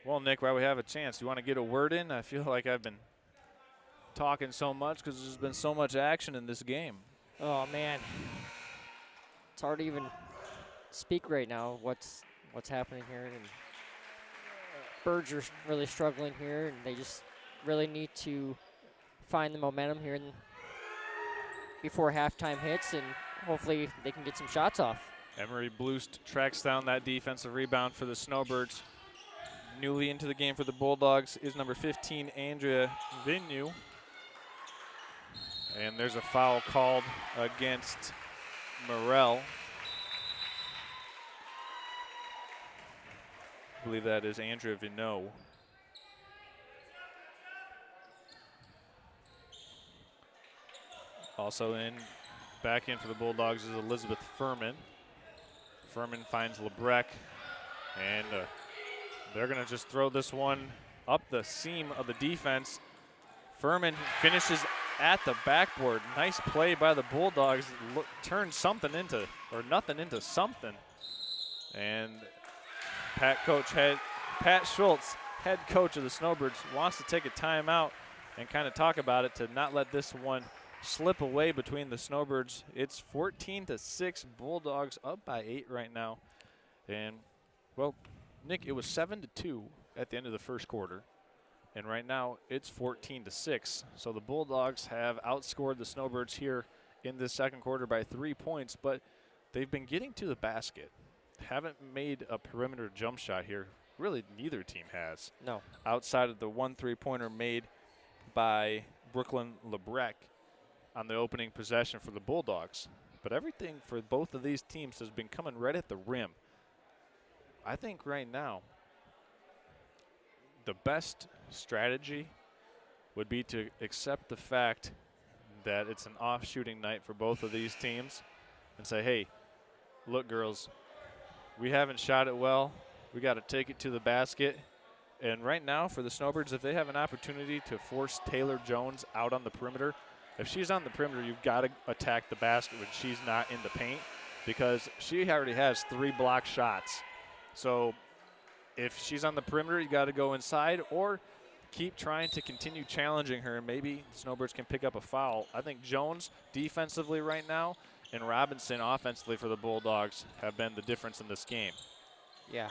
Well, Nick, while we have a chance, you want to get a word in? I feel like I've been talking so much because there's been so much action in this game. Oh, man. It's hard to even speak right now what's happening here. And Birds are really struggling here, and they just really need to find the momentum here before halftime hits, and hopefully they can get some shots off. Emery Bloost tracks down that defensive rebound for the Snowbirds. Newly into the game for the Bulldogs is number 15, Andrea Vignew. And there's a foul called against Morel. I believe that is Andrea Vignew. Also back in for the Bulldogs is Elizabeth Furman. Furman finds Lebrecht, and they're going to just throw this one up the seam of the defense. Furman finishes at the backboard. Nice play by the Bulldogs. Turned something into, or nothing into something. And Pat Schultz, head coach of the Snowbirds, wants to take a timeout and kind of talk about it to not let this one slip away between the Snowbirds. It's 14-6, Bulldogs up by 8 right now. And, well, Nick, it was 7-2 at the end of the first quarter. And right now it's 14-6. So the Bulldogs have outscored the Snowbirds here in this second quarter by 3 points, but they've been getting to the basket. Haven't made a perimeter jump shot here. Really, neither team has. No. Outside of the 1 3-pointer made by Brooklyn Lebrecht on the opening possession for the Bulldogs. But everything for both of these teams has been coming right at the rim. I think right now the best strategy would be to accept the fact that it's an off shooting night for both of these teams and say, hey, look, girls, we haven't shot it well. We got to take it to the basket. And right now for the Snowbirds, if they have an opportunity to force Taylor Jones out on the perimeter, if she's on the perimeter, you've got to attack the basket when she's not in the paint, because she already has 3 block shots. So if she's on the perimeter, you got to go inside or keep trying to continue challenging her, and maybe the Snowbirds can pick up a foul. I think Jones defensively right now and Robinson offensively for the Bulldogs have been the difference in this game. Yeah.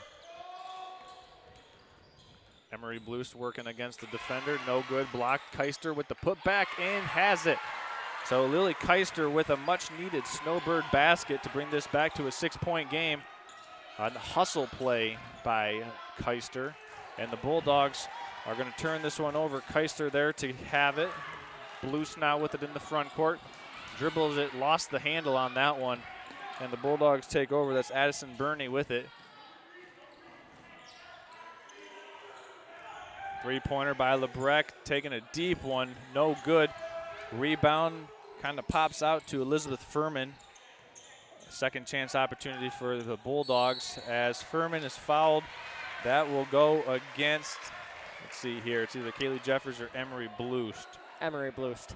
Emery Bloost working against the defender. No good. Block. Keister with the putback and has it. So Lily Keister with a much-needed Snowbird basket to bring this back to a 6-point game. A hustle play by Keister. And the Bulldogs are going to turn this one over. Keister there to have it. Bloost now with it in the front court. Dribbles it, lost the handle on that one. And the Bulldogs take over. That's Addison Burney with it. 3-pointer by Lebrecht, taking a deep one, no good. Rebound kind of pops out to Elizabeth Furman. Second chance opportunity for the Bulldogs as Furman is fouled. That will go against, let's see here, it's either Kaylee Jeffers or Emery Bloost. Emery Bloost.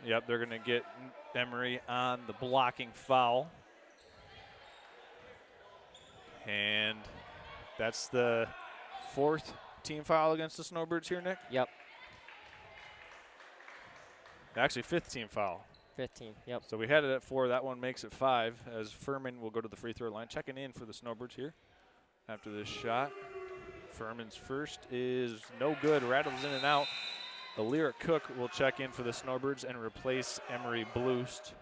Yep, they're going to get Emery on the blocking foul. And that's the 4th team foul against the Snowbirds here, Nick? Yep. Actually, 5th team foul. 15, yep. So we had it at 4. That one makes it 5 as Furman will go to the free throw line. Checking in for the Snowbirds here after this shot. Furman's first is no good. Rattles in and out. Alira Cook will check in for the Snowbirds and replace Emery Bloost.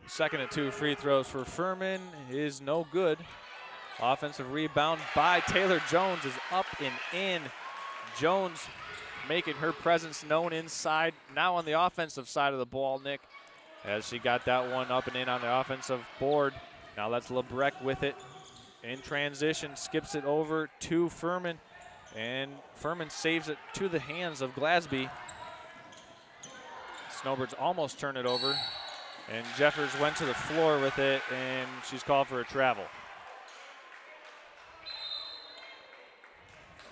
Second and 2 free throws for Furman is no good. Offensive rebound by Taylor Jones is up and in. Jones making her presence known inside. Now on the offensive side of the ball, Nick, as she got that one up and in on the offensive board. Now that's LeBrecq with it in transition, skips it over to Furman, and Furman saves it to the hands of Glasby. Snowbirds almost turn it over, and Jeffers went to the floor with it, and she's called for a travel.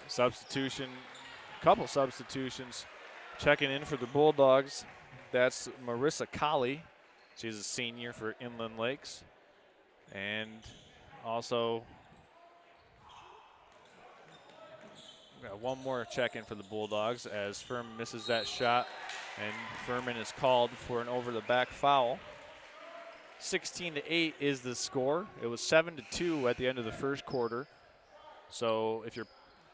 Substitution, couple substitutions. Checking in for the Bulldogs, that's Marissa Colley. She's a senior for Inland Lakes. And also, got one more check-in for the Bulldogs as Furman misses that shot, and Furman is called for an over-the-back foul. 16-8 is the score. It was 7-2 at the end of the first quarter. So if you're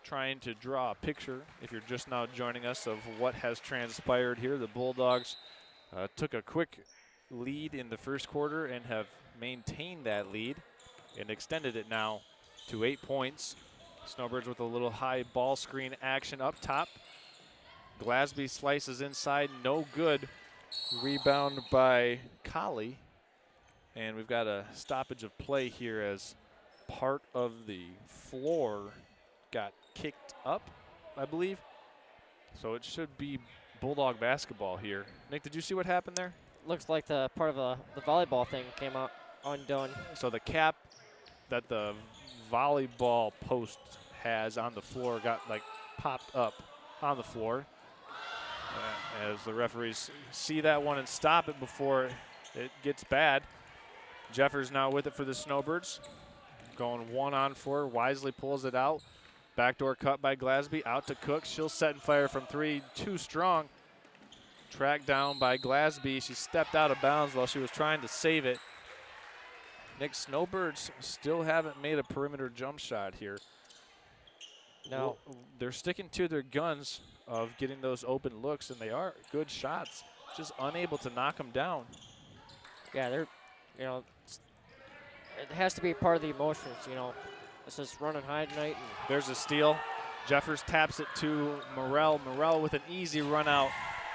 trying to draw a picture, if you're just now joining us, of what has transpired here, the Bulldogs took a quick lead in the first quarter and have maintained that lead and extended it now to 8 points. Snowbirds with a little high ball screen action up top. Glasby slices inside, no good. Rebound by Colley. And we've got a stoppage of play here as part of the floor got kicked up, I believe. So it should be Bulldog basketball here. Nick, did you see what happened there? Looks like the part of the volleyball thing came out undone. So the cap that the volleyball post has on the floor got like popped up on the floor. As the referees see that one and stop it before it gets bad. Jeffers now with it for the Snowbirds. Going 1-on-4, wisely pulls it out. Backdoor cut by Glasby, out to Cook. She'll set and fire from three, too strong. Tracked down by Glasby. She stepped out of bounds while she was trying to save it. Nick, Snowbirds still haven't made a perimeter jump shot here. No. Well, they're sticking to their guns of getting those open looks, and they are good shots, just unable to knock them down. Yeah, they're, it has to be part of the emotions, It's just running high tonight. And there's a steal. Jeffers taps it to Morrell. Morrell with an easy run out,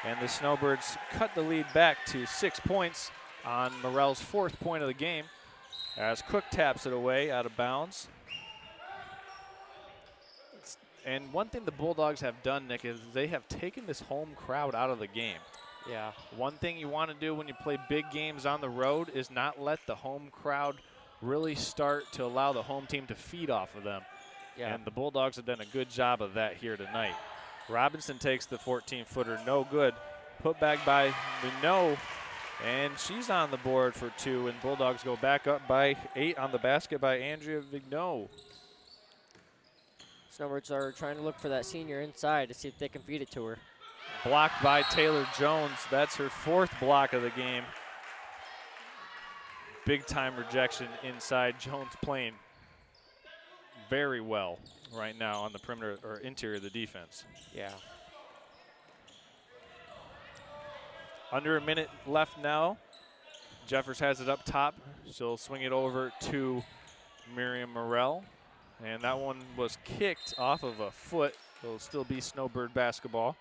and the Snowbirds cut the lead back to 6 points on Morrell's 4th point of the game as Cook taps it away out of bounds. And one thing the Bulldogs have done, Nick, is they have taken this home crowd out of the game. Yeah. One thing you want to do when you play big games on the road is not let the home crowd really start to allow the home team to feed off of them. Yeah. And the Bulldogs have done a good job of that here tonight. Robinson takes the 14-footer, no good. Put back by Minot, and she's on the board for 2, and Bulldogs go back up by 8 on the basket by Andrea Vigneault. Snowbirds are trying to look for that senior inside to see if they can feed it to her. Blocked by Taylor Jones. That's her 4th block of the game. Big time rejection inside. Jones playing very well right now on the perimeter or interior of the defense. Yeah. Under a minute left now. Jeffers has it up top. She'll swing it over to Miriam Morrell. And that one was kicked off of a foot. It'll still be Snowbird basketball.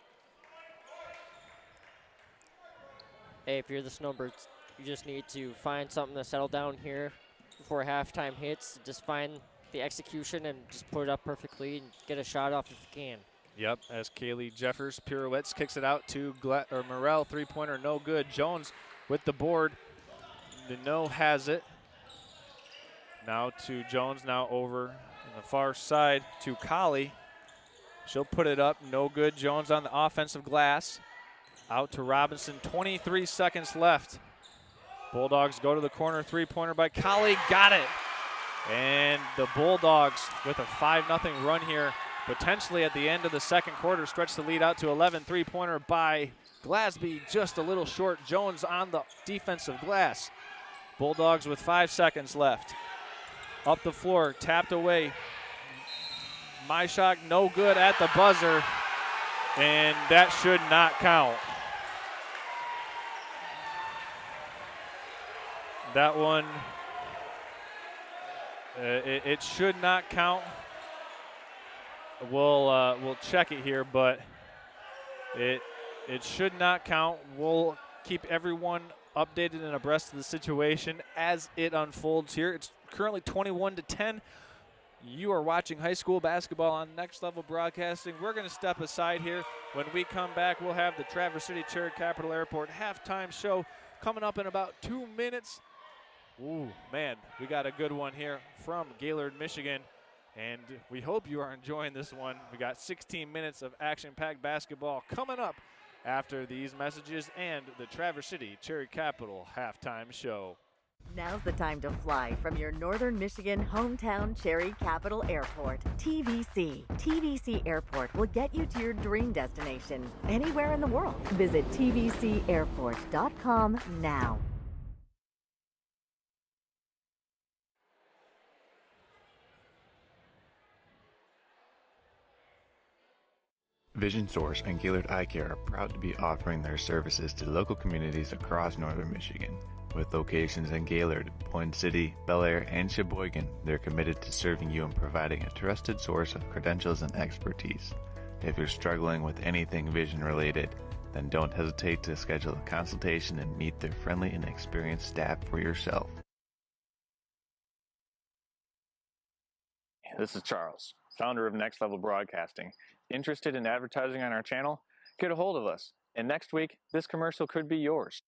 Hey, if you're the Snowbirds, you just need to find something to settle down here before halftime hits. Just find the execution and just put it up perfectly and get a shot off if you can. Yep, as Kaylee Jeffers pirouettes, kicks it out to Morrell, 3-pointer, no good. Jones with the board. Minot has it. Now to Jones, now over on the far side to Colley. She'll put it up, no good. Jones on the offensive glass. Out to Robinson, 23 seconds left. Bulldogs go to the corner, 3-pointer by Colley, got it. And the Bulldogs with a 5-0 run here, potentially at the end of the second quarter, stretch the lead out to 11. 3-pointer by Glasby, just a little short. Jones on the defensive glass. Bulldogs with 5 seconds left. Up the floor, tapped away. My shot, no good at the buzzer, and that should not count. That one, it should not count. We'll check it here, but it should not count. We'll keep everyone updated and abreast of the situation as it unfolds here. It's currently 21-10. You are watching high school basketball on Next Level Broadcasting. We're going to step aside here. When we come back, we'll have the Traverse City Cherry Capital Airport halftime show coming up in about 2 minutes. Ooh, man, we got a good one here from Gaylord, Michigan, and we hope you are enjoying this one. We got 16 minutes of action-packed basketball coming up after these messages and the Traverse City Cherry Capital halftime show. Now's the time to fly from your Northern Michigan hometown Cherry Capital Airport. TVC. TVC Airport will get you to your dream destination anywhere in the world. Visit tvcairport.com now. Vision Source and Gaylord Eye Care are proud to be offering their services to local communities across northern Michigan. With locations in Gaylord, Point City, Bel Air, and Sheboygan, they're committed to serving you and providing a trusted source of credentials and expertise. If you're struggling with anything vision related, then don't hesitate to schedule a consultation and meet their friendly and experienced staff for yourself. This is Charles, founder of Next Level Broadcasting. Interested in advertising on our channel? Get a hold of us, and next week, this commercial could be yours.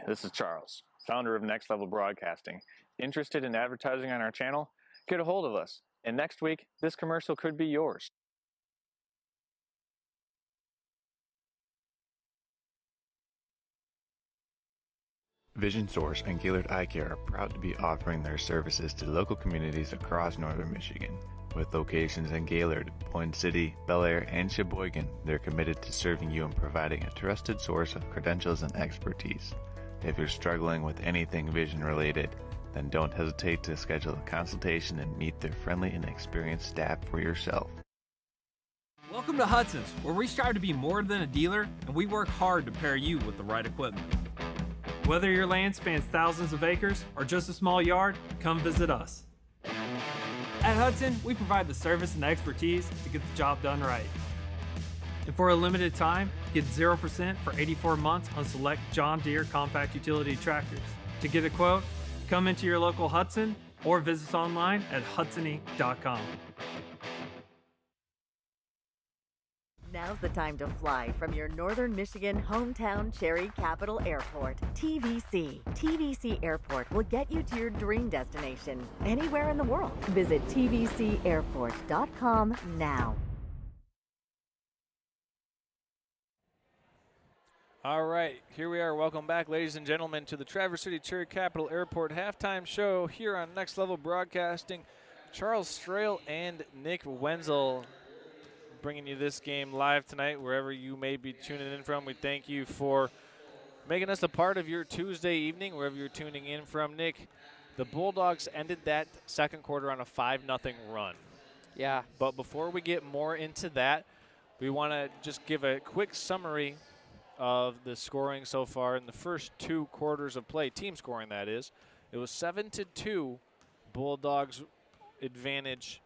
This is Charles, founder of Next Level Broadcasting. Interested in advertising on our channel? Get a hold of us, and next week, this commercial could be yours. Vision Source and Gaylord Eye Care are proud to be offering their services to local communities across northern Michigan. With locations in Gaylord, Point City, Bel Air, and Sheboygan, they're committed to serving you and providing a trusted source of credentials and expertise. If you're struggling with anything vision related, then don't hesitate to schedule a consultation and meet their friendly and experienced staff for yourself. Welcome to Hudson's, where we strive to be more than a dealer, and we work hard to pair you with the right equipment. Whether your land spans thousands of acres or just a small yard, come visit us. At Hudson, we provide the service and expertise to get the job done right. And for a limited time, get 0% for 84 months on select John Deere compact utility tractors. To get a quote, come into your local Hudson or visit us online at hudsony.com. Now's the time to fly from your Northern Michigan hometown Cherry Capital Airport. TVC. TVC Airport will get you to your dream destination anywhere in the world. Visit tvcairport.com now. All right, here we are. Welcome back, ladies and gentlemen, to the Traverse City Cherry Capital Airport halftime show here on Next Level Broadcasting. Charles Strail and Nick Wenzel bringing you this game live tonight, wherever you may be tuning in from. We thank you for making us a part of your Tuesday evening, wherever you're tuning in from. Nick, the Bulldogs ended that second quarter on a 5-0 run. Yeah. But before we get more into that, we want to just give a quick summary of the scoring so far in the first 2 quarters of play, team scoring that is. It was 7-2 Bulldogs advantage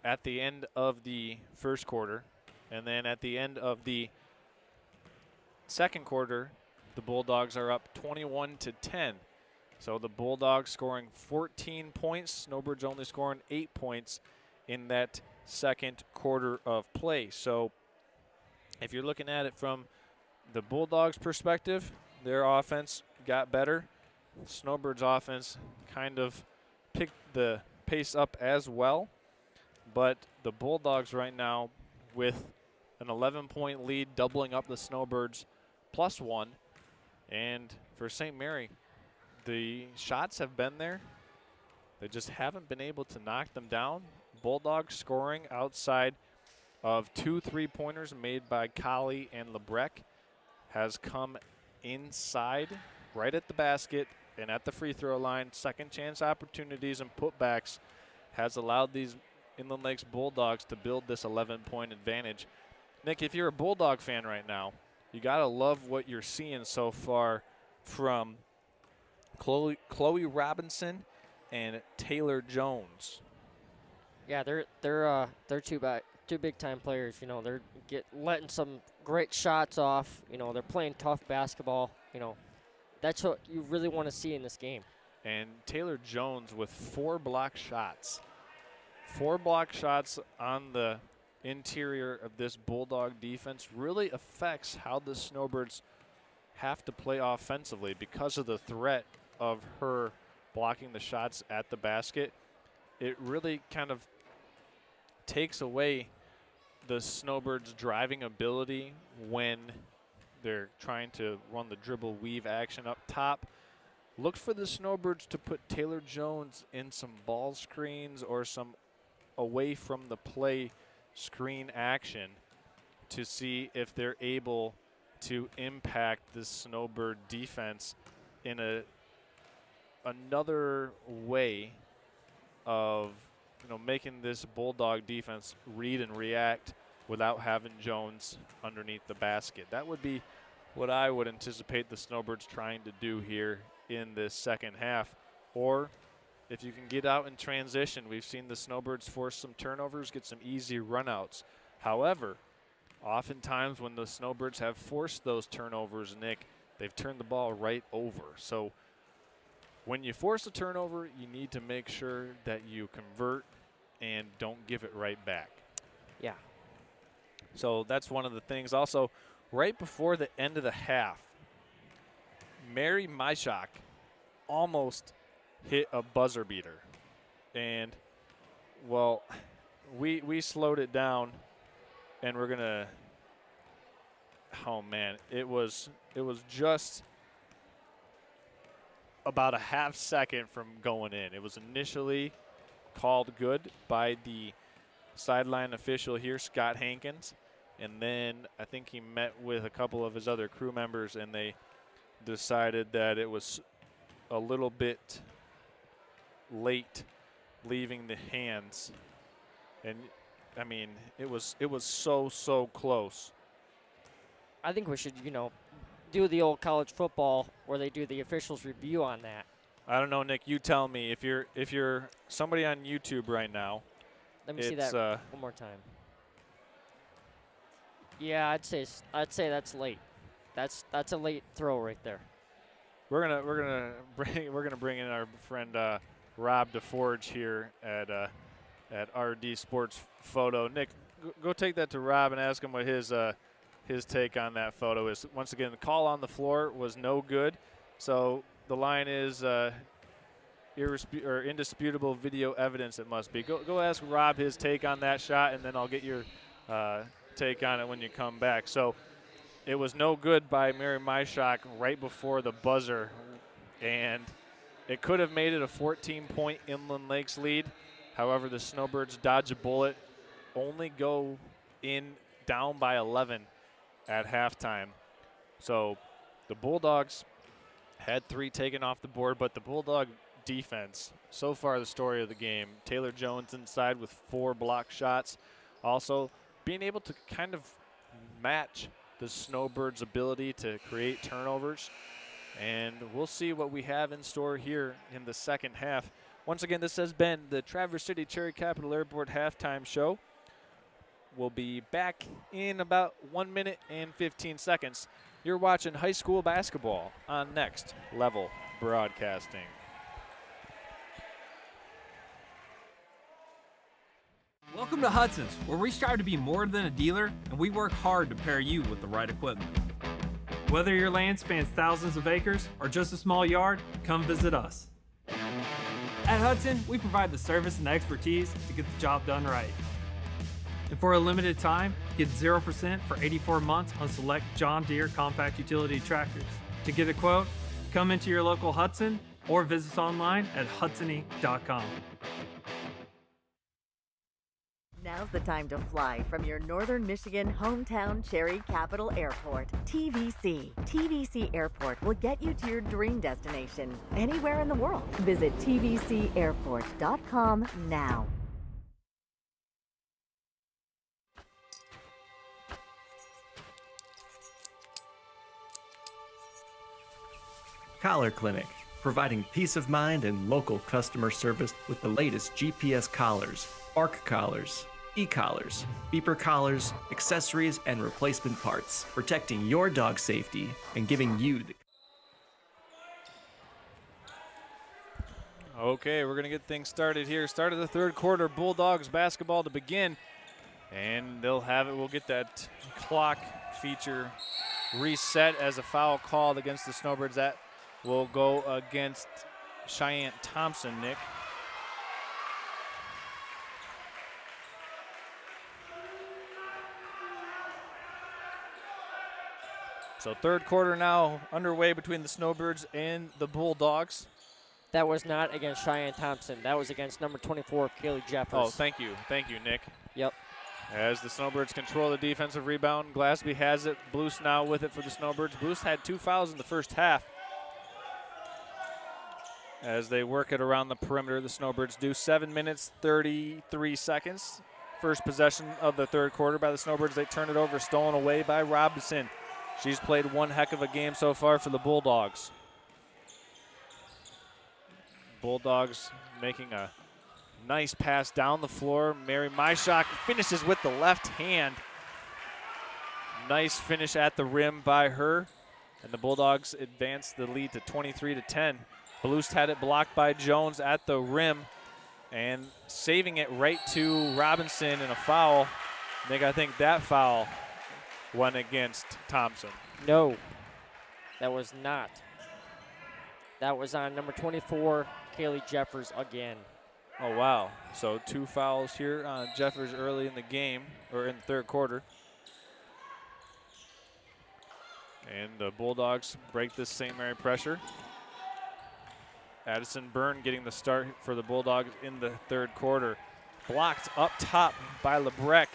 at the end of the first quarter, and then at the end of the second quarter, the Bulldogs are up 21-10. So the Bulldogs scoring 14 points, Snowbirds only scoring 8 points in that second quarter of play. So if you're looking at it from the Bulldogs' perspective, their offense got better. Snowbirds' offense kind of picked the pace up as well. But the Bulldogs right now with an 11-point lead, doubling up the Snowbirds +1. And for St. Mary, the shots have been there. They just haven't been able to knock them down. Bulldogs scoring outside of 2 3-pointers made by Colley and Lebrecq has come inside right at the basket and at the free throw line. Second chance opportunities and putbacks has allowed these Inland Lakes Bulldogs to build this 11-point advantage. Nick, if you're a Bulldog fan right now, you got to love what you're seeing so far from Chloe Robinson and Taylor Jones. Yeah, they're two big time players. You know, they're letting some great shots off. You know, they're playing tough basketball. You know, that's what you really want to see in this game. And Taylor Jones with 4 block shots. 4 block shots on the interior of this Bulldog defense really affects how the Snowbirds have to play offensively because of the threat of her blocking the shots at the basket. It really kind of takes away the Snowbirds' driving ability when they're trying to run the dribble weave action up top. Look for the Snowbirds to put Taylor Jones in some ball screens or some away from the play screen action to see if they're able to impact the Snowbird defense in another way of making this Bulldog defense read and react without having Jones underneath the basket. That would be what I would anticipate the Snowbirds trying to do here in this second half. Or if you can get out in transition, we've seen the Snowbirds force some turnovers, get some easy runouts. However, oftentimes when the Snowbirds have forced those turnovers, Nick, they've turned the ball right over. So when you force a turnover, you need to make sure that you convert and don't give it right back. Yeah. So that's one of the things. Also, right before the end of the half, Mary Myshak almost hit a buzzer beater. And, well, we slowed it down, and we're going to – oh, man, it was just about a half second from going in. It was initially called good by the sideline official here, Scott Hankins, and then I think he met with a couple of his other crew members, and they decided that it was a little bit late leaving the hands. And, I mean, it was so close. I think we should, do the old college football where they do the officials review on that. I don't know, Nick. You tell me. If you're somebody on YouTube right now, let me see that one more time. Yeah, I'd say that's late. That's a late throw right there. We're gonna bring in our friend Rob DeForge here at RD Sports Photo. Nick, go take that to Rob and ask him what his take on that photo is. Once again, the call on the floor was no good, so the line is indisputable video evidence. It must be. Go ask Rob his take on that shot, and then I'll get your take on it when you come back. So it was no good by Mary Myshak right before the buzzer, and it could have made it a 14-point Inland Lakes lead. However, the Snowbirds dodge a bullet, only go in down by 11 at halftime. So the Bulldogs had 3 taken off the board, but the Bulldog defense, so far the story of the game. Taylor Jones inside with 4 block shots. Also being able to kind of match the Snowbirds' ability to create turnovers. And we'll see what we have in store here in the second half. Once again, this has been the Traverse City Cherry Capital Airport halftime show. We'll be back in about 1 minute and 15 seconds. You're watching high school basketball on Next Level Broadcasting. Welcome to Hudson's, where we strive to be more than a dealer, and we work hard to pair you with the right equipment. Whether your land spans thousands of acres or just a small yard, come visit us. At Hudson, we provide the service and expertise to get the job done right. And for a limited time, get 0% for 84 months on select John Deere compact utility tractors. To get a quote, come into your local Hudson or visit us online at hudsony.com. Now's the time to fly from your Northern Michigan hometown Cherry Capital Airport, TVC. TVC Airport will get you to your dream destination anywhere in the world. Visit tvcairport.com now. Collar Clinic, providing peace of mind and local customer service with the latest GPS collars. Arc collars, e-collars, beeper collars, accessories, and replacement parts, protecting your dog safety and giving you the... Okay, we're going to get things started here. Start of the third quarter, Bulldogs basketball to begin. And they'll have it. We'll get that clock feature reset as a foul called against the Snowbirds. That will go against Cheyenne Thompson, Nick. So third quarter now underway between the Snowbirds and the Bulldogs. That was not against Cheyenne Thompson. That was against number 24, Kaylee Jeffers. Oh, thank you. Thank you, Nick. Yep. As the Snowbirds control the defensive rebound, Glasby has it. Blues now with it for the Snowbirds. Blues had 2 fouls in the first half. As they work it around the perimeter, the Snowbirds do. 7 minutes, 33 seconds. First possession of the third quarter by the Snowbirds. They turn it over, stolen away by Robinson. She's played one heck of a game so far for the Bulldogs. Bulldogs making a nice pass down the floor. Mary Myshak finishes with the left hand. Nice finish at the rim by her. And the Bulldogs advance the lead to 23-10. Blues had it blocked by Jones at the rim and saving it right to Robinson in a foul. Nick, I think that foul went against Thompson. No, that was not. That was on number 24, Kaylee Jeffers again. Oh, wow. So 2 fouls here on Jeffers early in the game, or in the third quarter. And the Bulldogs break this St. Mary pressure. Addison Byrne getting the start for the Bulldogs in the third quarter. Blocked up top by LeBrecq.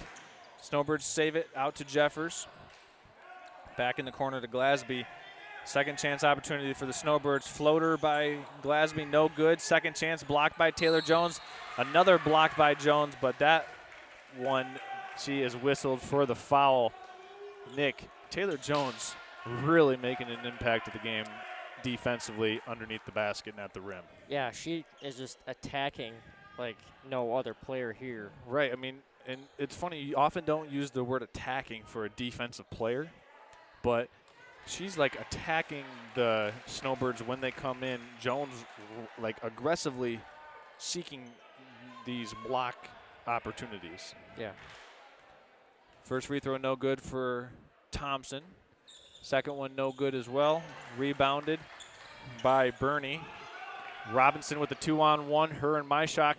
Snowbirds save it out to Jeffers. Back in the corner to Glasby. Second chance opportunity for the Snowbirds. Floater by Glasby, no good. Second chance blocked by Taylor Jones. Another block by Jones, but that one, she is whistled for the foul. Nick, Taylor Jones really making an impact of the game defensively underneath the basket and at the rim. Yeah, she is just attacking like no other player here. Right, I mean, and it's funny, you often don't use the word attacking for a defensive player, but she's like attacking the Snowbirds when they come in. Jones like aggressively seeking these block opportunities. Yeah. First free throw no good for Thompson. Second one no good as well. Rebounded by Bernie. Robinson with the 2-on-1, her and Myshak.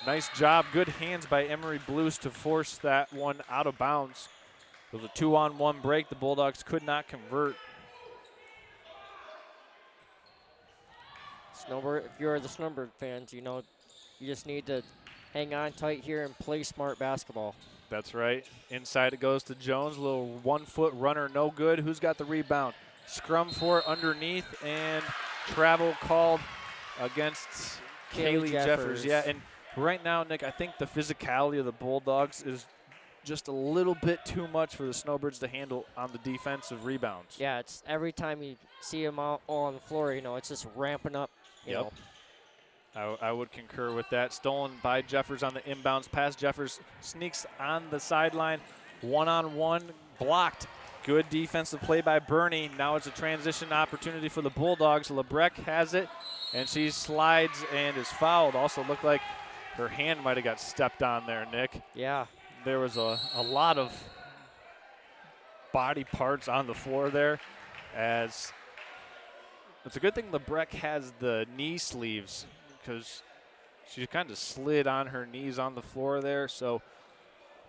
Nice job, good hands by Emery Blues to force that one out of bounds. It was a 2-on-1 break. The Bulldogs could not convert. Snowbird, if you're the Snowbird fans, you know you just need to hang on tight here and play smart basketball. That's right. Inside it goes to Jones. Little 1-foot runner, no good. Who's got the rebound? Scrum for it underneath, and travel called against Kaylee Jeffers. Yeah, and right now, Nick, I think the physicality of the Bulldogs is just a little bit too much for the Snowbirds to handle on the defensive rebounds. Yeah, it's every time you see them all on the floor, you know, it's just ramping up, you know. I would concur with that. Stolen by Jeffers on the inbounds pass. Jeffers sneaks on the sideline. 1-on-1, blocked. Good defensive play by Bernie. Now it's a transition opportunity for the Bulldogs. LeBrecq has it, and she slides and is fouled. Also looked like her hand might have got stepped on there, Nick. Yeah. There was a lot of body parts on the floor there, as it's a good thing LeBrecq has the knee sleeves, because she kind of slid on her knees on the floor there. So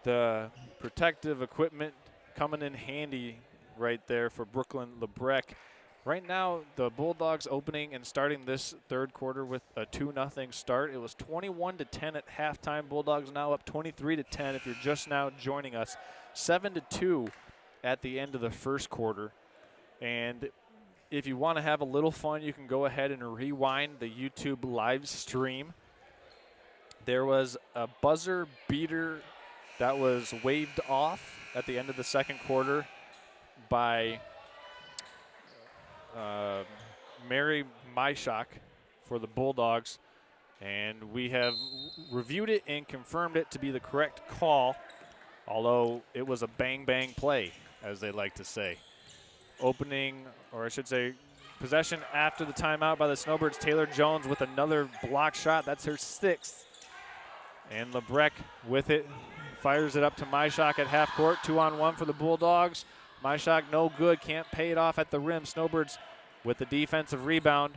the protective equipment coming in handy right there for Brooklyn LeBrecq. Right now, the Bulldogs opening and starting this third quarter with a 2-0 start. It was 21-10 at halftime. Bulldogs now up 23-10 if you're just now joining us. 7-2 at the end of the first quarter. And if you want to have a little fun, you can go ahead and rewind the YouTube live stream. There was a buzzer beater that was waved off at the end of the second quarter by Mary Myshak for the Bulldogs. And we have reviewed it and confirmed it to be the correct call, although it was a bang-bang play, as they like to say. Opening, or I should say, possession after the timeout by the Snowbirds. Taylor Jones with another block shot. That's her 6th. And Lebrecht with it, fires it up to Myshak at half court. 2-on-1 for the Bulldogs. Myshak no good, can't pay it off at the rim. Snowbirds with the defensive rebound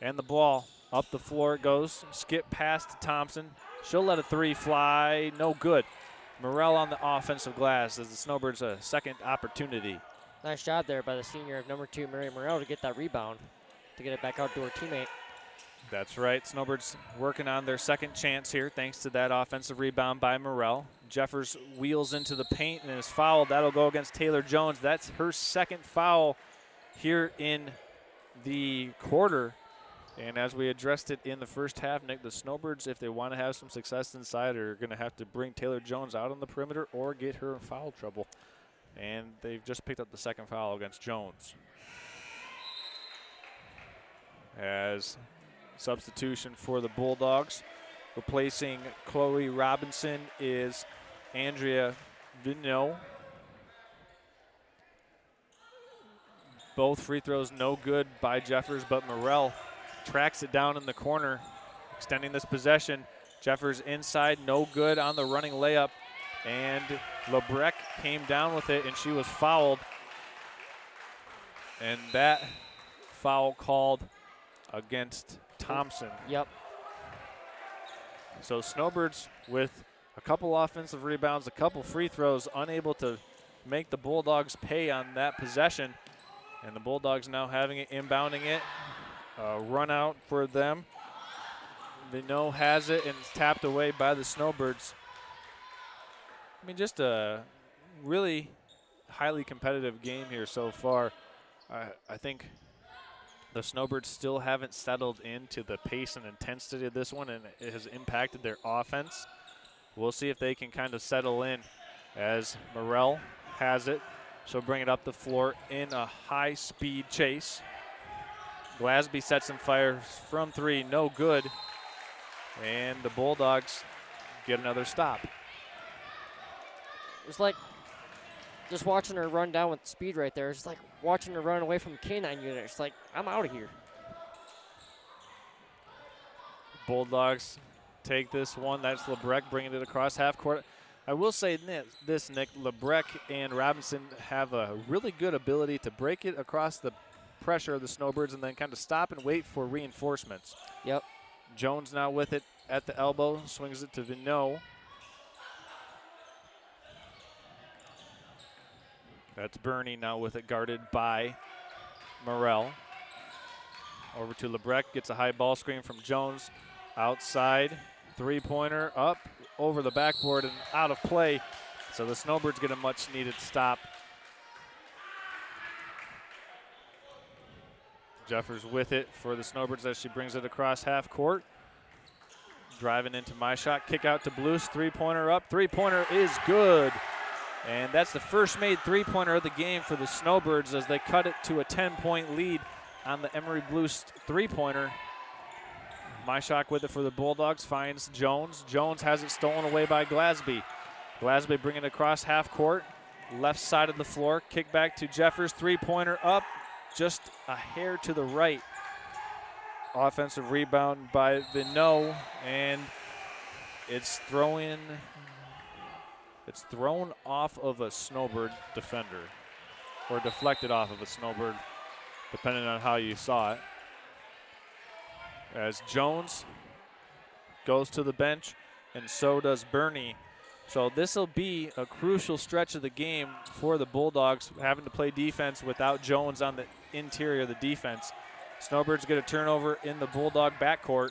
and the ball. Up the floor it goes. Skip pass to Thompson. She'll let a 3 fly. No good. Morrell on the offensive glass as the Snowbirds a second opportunity. Nice job there by the senior of number 2, Mary Morrell, to get that rebound, to get it back out to her teammate. That's right. Snowbirds working on their second chance here thanks to that offensive rebound by Morrell. Jeffers wheels into the paint and is fouled. That'll go against Taylor Jones. That's her second foul here in the quarter. And as we addressed it in the first half, Nick, the Snowbirds, if they want to have some success inside, are going to have to bring Taylor Jones out on the perimeter or get her in foul trouble. And they've just picked up the second foul against Jones. As substitution for the Bulldogs, replacing Chloe Robinson is Andrea Vigneault. Both free throws no good by Jeffers, but Morrell tracks it down in the corner, extending this possession. Jeffers inside, no good on the running layup. And Lebrecht came down with it, and she was fouled. And that foul called against Thompson. Yep. So Snowbirds with a couple offensive rebounds, a couple free throws, unable to make the Bulldogs pay on that possession. And the Bulldogs now having it, inbounding it. Run out for them. Vigneault has it and it's tapped away by the Snowbirds. I mean, just a really highly competitive game here so far. I think the Snowbirds still haven't settled into the pace and intensity of this one, and it has impacted their offense. We'll see if they can kind of settle in as Morrell has it. She'll bring it up the floor in a high-speed chase. Glasby sets some fires from 3, no good. And the Bulldogs get another stop. It's like just watching her run down with speed right there. It's like watching her run away from K9 unit. It's like, I'm out of here. Bulldogs take this one. That's Lebrecht bringing it across half court. I will say this, Nick. Lebrecht and Robinson have a really good ability to break it across the pressure of the Snowbirds and then kind of stop and wait for reinforcements. Yep. Jones now with it at the elbow, swings it to Vigneault. That's Burney now with it, guarded by Morrell. Over to Lebrecht, gets a high ball screen from Jones. Outside, three-pointer up over the backboard and out of play. So the Snowbirds get a much-needed stop. Jeffers with it for the Snowbirds as she brings it across half court. Driving into my shot, kick out to Blues, three-pointer up. Three-pointer is good. And that's the first made three-pointer of the game for the Snowbirds as they cut it to a 10-point lead on the Emory Blues three-pointer. Myshak with it for the Bulldogs, finds Jones. Jones has it stolen away by Glasby. Glasby bringing it across half court, left side of the floor, kick back to Jeffers, three-pointer up, just a hair to the right. Offensive rebound by Vigneault, and it's thrown off of a Snowbird defender, or deflected off of a Snowbird, depending on how you saw it. As Jones goes to the bench, and so does Burney. So this will be a crucial stretch of the game for the Bulldogs, having to play defense without Jones on the interior of the defense. Snowbirds get a turnover in the Bulldog backcourt.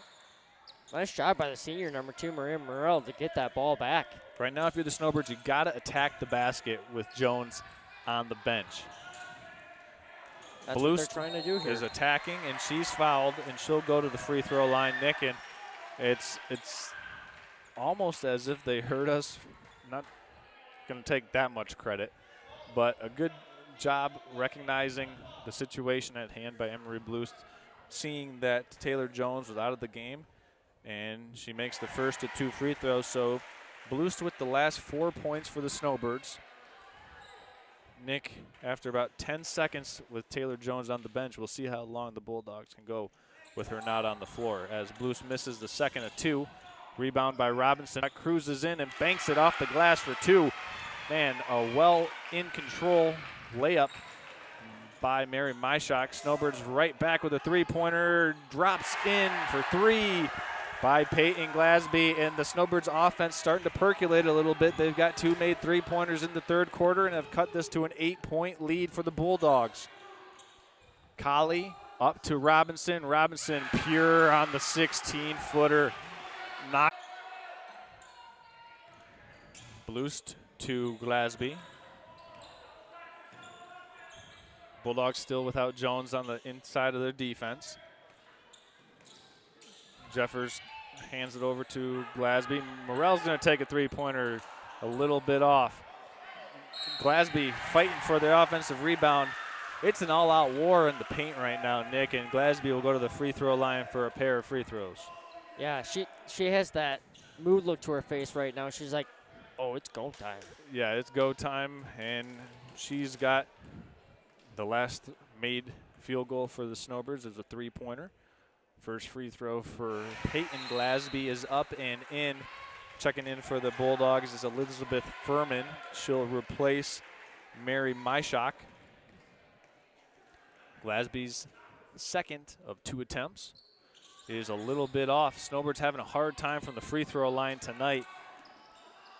Nice job by the senior, number 2, Maria Morrell, to get that ball back. Right now, if you're the Snowbirds, you got to attack the basket with Jones on the bench. That's Blue what they're trying to do here. is attacking, and she's fouled, and she'll go to the free throw line, Nick. And it's almost as if they heard us. Not going to take that much credit, but a good job recognizing the situation at hand by Emory Blues, seeing that Taylor Jones was out of the game And she makes the first of 2 free throws. So Bluest with the last 4 points for the Snowbirds. Nick, after about 10 seconds with Taylor Jones on the bench, we'll see how long the Bulldogs can go with her not on the floor. As Bluest misses the second of 2. Rebound by Robinson. Cruises in and banks it off the glass for 2. Man, a well in control layup by Mary Myshak. Snowbirds right back with a 3-pointer. Drops in for 3 by Peyton Glasby. And the Snowbirds offense starting to percolate a little bit. They've got 2 made 3-pointers in the third quarter and have cut this to an 8-point lead for the Bulldogs. Colley up to Robinson. Robinson pure on the 16-footer. Not Bluest to Glasby. Bulldogs still without Jones on the inside of their defense. Jeffers hands it over to Glasby. Morell's going to take a 3-pointer a little bit off. Glasby fighting for the offensive rebound. It's an all-out war in the paint right now, Nick, and Glasby will go to the free throw line for a pair of free throws. Yeah, she has that mood look to her face right now. She's like, oh, it's go time. Yeah, it's go time, and she's got the last made field goal for the Snowbirds is a 3-pointer. First free throw for Peyton Glasby is up and in. Checking in for the Bulldogs is Elizabeth Furman. She'll replace Mary Myshak. Glasby's second of 2 attempts is a little bit off. Snowbirds having a hard time from the free throw line tonight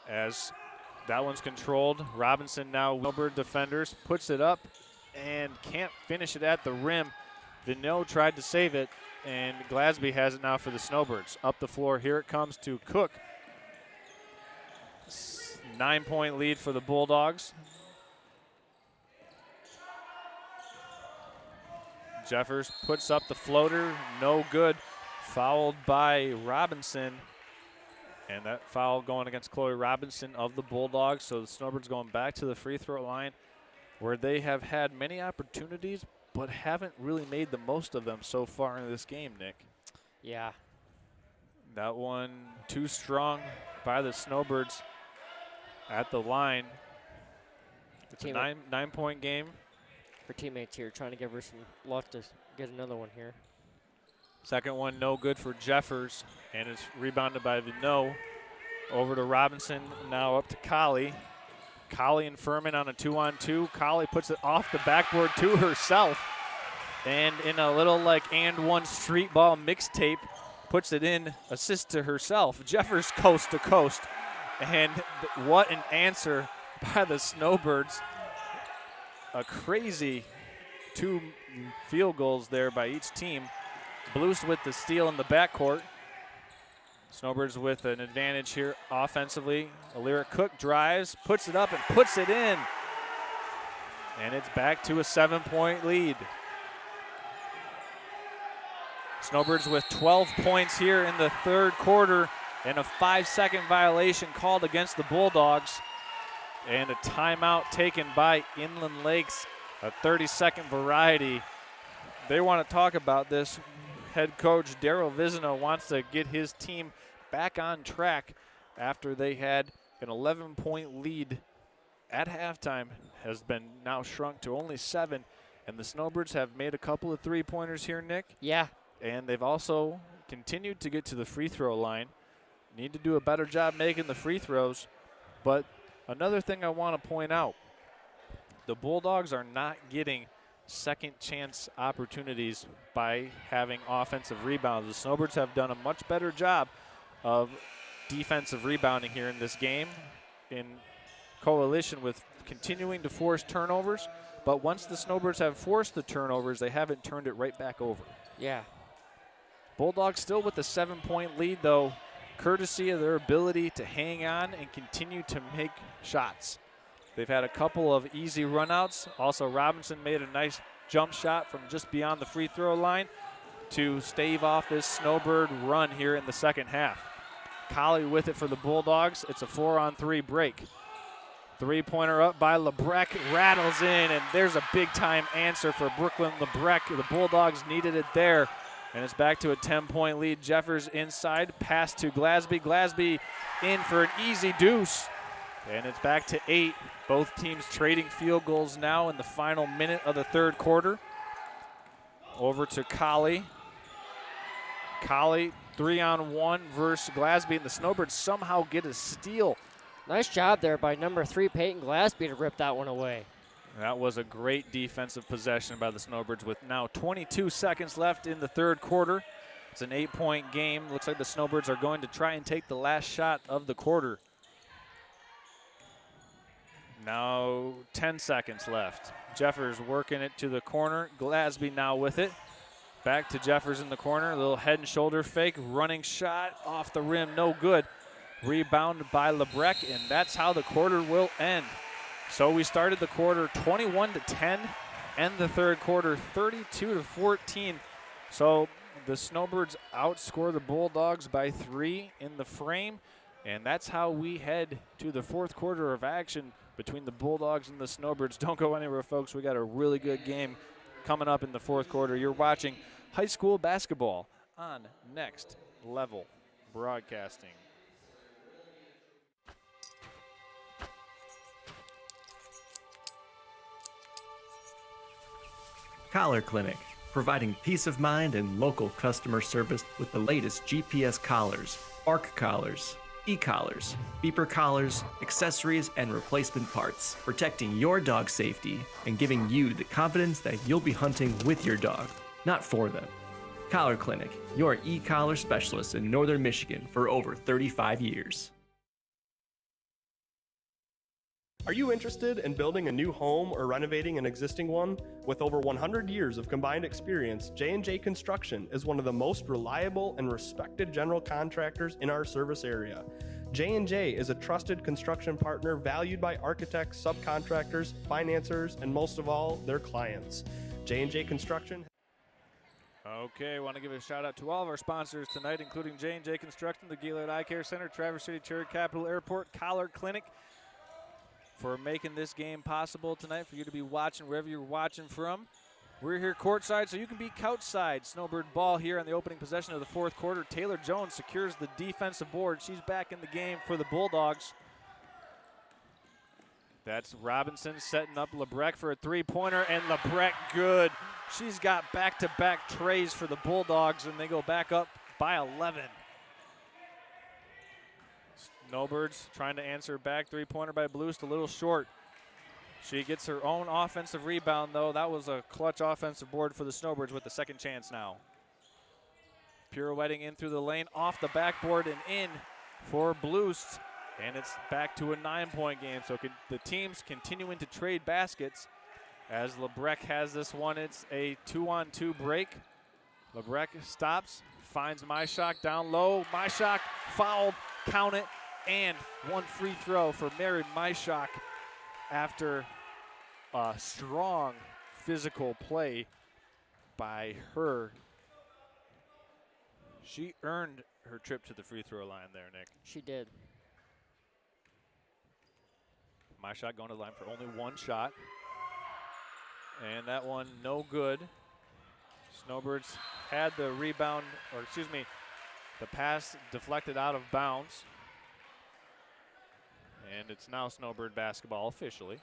as that one's controlled. Robinson now, Snowbird defenders, puts it up and can't finish it at the rim. Vigneault tried to save it, and Glasby has it now for the Snowbirds. Up the floor, here it comes to Cook. 9-point lead for the Bulldogs. Jeffers puts up the floater, no good. Fouled by Robinson. And that foul going against Chloe Robinson of the Bulldogs. So the Snowbirds going back to the free throw line where they have had many opportunities but haven't really made the most of them so far in this game, Nick. Yeah. That one too strong by the Snowbirds at the line. It's a 9-point game. Her teammates here trying to give her some luck to get another one here. Second one no good for Jeffers, and it's rebounded by Vigneault. Over to Robinson, now up to Colley. Colley and Furman on a 2-on-2. Colley puts it off the backboard to herself. And in a little like and one street ball mixtape, puts it in, assist to herself. Jeffers coast to coast. And what an answer by the Snowbirds. A crazy 2 field goals there by each team. Blues with the steal in the backcourt. Snowbirds with an advantage here offensively. Alira Cook drives, puts it up, and puts it in. And it's back to a 7-point lead. Snowbirds with 12 points here in the third quarter, and a 5-second violation called against the Bulldogs. And a timeout taken by Inland Lakes, a 30-second variety. They want to talk about this. Head coach Daryl Vizina wants to get his team back on track after they had an 11-point lead at halftime, has been now shrunk to only 7. And the Snowbirds have made a couple of 3-pointers here, Nick. Yeah. And they've also continued to get to the free throw line. Need to do a better job making the free throws. But another thing I want to point out, the Bulldogs are not getting second chance opportunities by having offensive rebounds. The Snowbirds have done a much better job of defensive rebounding here in this game in coalition with continuing to force turnovers. But once the Snowbirds have forced the turnovers, they haven't turned it right back over. Yeah. Bulldogs still with a 7-point lead, though, courtesy of their ability to hang on and continue to make shots. They've had a couple of easy runouts. Also, Robinson made a nice jump shot from just beyond the free throw line to stave off this Snowbird run here in the second half. Colley with it for the Bulldogs. It's a 4-on-3 break. 3-pointer up by Lebrecht, rattles in, and there's a big-time answer for Brooklyn Lebrecht. The Bulldogs needed it there. And it's back to a 10-point lead. Jeffers inside, pass to Glasby. Glasby in for an easy deuce. And it's back to 8. Both teams trading field goals now in the final minute of the third quarter. Over to Colley. Colley 3-on-1 versus Glasby, and the Snowbirds somehow get a steal. Nice job there by number 3, Peyton Glasby, to rip that one away. That was a great defensive possession by the Snowbirds with now 22 seconds left in the third quarter. It's an 8-point game. Looks like the Snowbirds are going to try and take the last shot of the quarter. Now 10 seconds left. Jeffers working it to the corner. Glasby now with it. Back to Jeffers in the corner. A little head and shoulder fake. Running shot off the rim. No good. Rebounded by Lebrecht, and that's how the quarter will end. So we started the quarter 21-10. End the third quarter 32-14. So the Snowbirds outscore the Bulldogs by 3 in the frame. And that's how we head to the fourth quarter of action between the Bulldogs and the Snowbirds. Don't go anywhere, folks. We got a really good game coming up in the fourth quarter. You're watching high school basketball on Next Level Broadcasting. Collar Clinic, providing peace of mind and local customer service with the latest GPS collars, ARC collars, e-collars, beeper collars, accessories, and replacement parts, protecting your dog's safety and giving you the confidence that you'll be hunting with your dog, not for them. Collar Clinic, your e-collar specialist in Northern Michigan for over 35 years. Are you interested in building a new home or renovating an existing one? With over 100 years of combined experience, J&J Construction is one of the most reliable and respected general contractors in our service area. J&J is a trusted construction partner valued by architects, subcontractors, financiers, and most of all, their clients. J&J Construction. Okay, I want to give a shout out to all of our sponsors tonight, including J&J Construction, the Gaylord Eye Care Center, Traverse City Cherry Capital Airport, Collar Clinic, for making this game possible tonight for you to be watching wherever you're watching from. We're here courtside, so you can be couchside. Snowbird ball here on the opening possession of the fourth quarter. Taylor Jones secures the defensive board. She's back in the game for the Bulldogs. That's Robinson setting up Lebrecht for a three-pointer, and Lebrecht good. She's got back-to-back trays for the Bulldogs, and they go back up by 11. Snowbirds trying to answer back. Three-pointer by Blust, a little short. She gets her own offensive rebound, though. That was a clutch offensive board for the Snowbirds with the second chance now. Pirouetting in through the lane, off the backboard and in for Blust. And it's back to a 9-point game. So the teams continuing to trade baskets as Lebrecht has this one. It's a 2-on-2 break. Lebrecht stops, finds Myshak down low. Myshak fouled, count it. And one free throw for Mary Myshak after a strong physical play by her. She earned her trip to the free throw line there, Nick. She did. Myshak going to the line for only one shot. And that one no good. Snowbirds had the rebound, or excuse me, the pass deflected out of bounds. And it's now Snowbird basketball officially.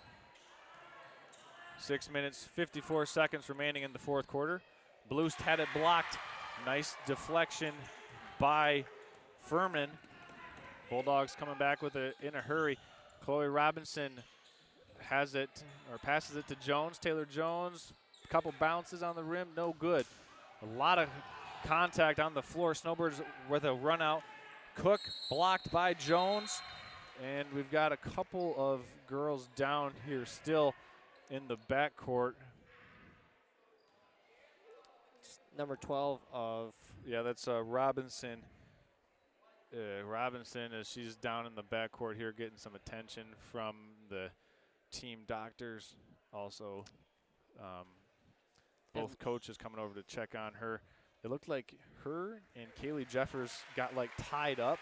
6 minutes, 54 seconds remaining in the fourth quarter. Blust had it blocked. Nice deflection by Furman. Bulldogs coming back with it in a hurry. Chloe Robinson has it, or passes it to Jones. Taylor Jones, a couple bounces on the rim, no good. A lot of contact on the floor. Snowbirds with a run out. Cook blocked by Jones. And we've got a couple of girls down here still in the backcourt. Number 12 of... Yeah, that's Robinson. Robinson, as she's down in the backcourt here, getting some attention from the team doctors. Also, both coaches coming over to check on her. It looked like her and Kaylee Jeffers got like tied up.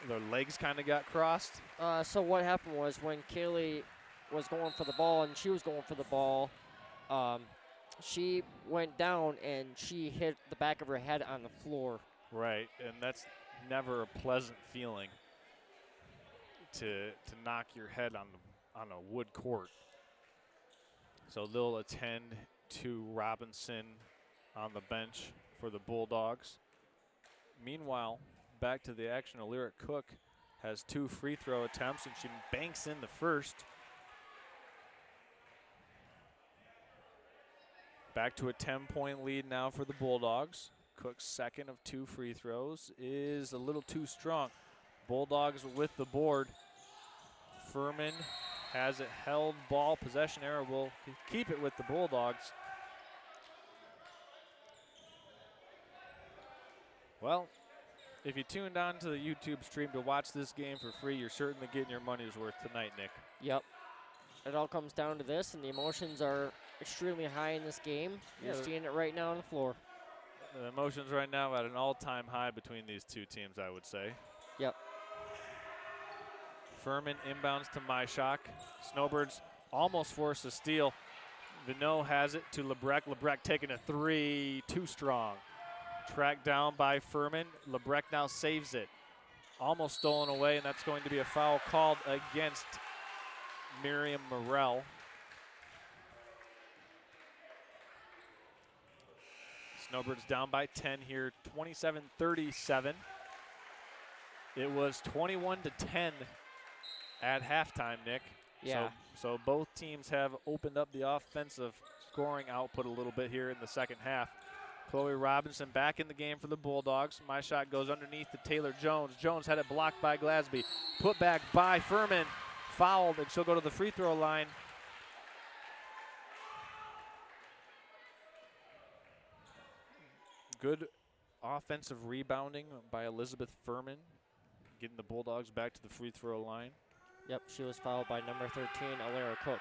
Their legs kind of got crossed. So what happened was when Kaylee was going for the ball and she was going for the ball, she went down and she hit the back of her head on the floor. Right, and that's never a pleasant feeling to knock your head on a wood court. So they'll attend to Robinson on the bench for the Bulldogs. Meanwhile, back to the action, Alira Cook has 2 free throw attempts, and she banks in the first. Back to a 10-point lead now for the Bulldogs. Cook's second of 2 free throws is a little too strong. Bulldogs with the board. Furman has it held. Ball possession error will keep it with the Bulldogs. Well, if you tuned on to the YouTube stream to watch this game for free, you're certainly getting your money's worth tonight, Nick. Yep. It all comes down to this, and the emotions are extremely high in this game. You're seeing it right now on the floor. The emotions right now at an all-time high between these two teams, I would say. Yep. Furman inbounds to Myshock. Snowbirds almost force a steal. Vinot has it to Lebrecht. Lebrecht taking a 3, too strong. Tracked down by Furman. Lebrecht now saves it. Almost stolen away, and that's going to be a foul called against Miriam Morell. Snowbirds down by 10 here, 27-37. It was 21-10 at halftime, Nick. Yeah. So both teams have opened up the offensive scoring output a little bit here in the second half. Chloe Robinson back in the game for the Bulldogs. My shot goes underneath to Taylor Jones. Jones had it blocked by Glasby. Put back by Furman. Fouled, and she'll go to the free throw line. Good offensive rebounding by Elizabeth Furman, getting the Bulldogs back to the free throw line. Yep, she was fouled by number 13, Alira Cook.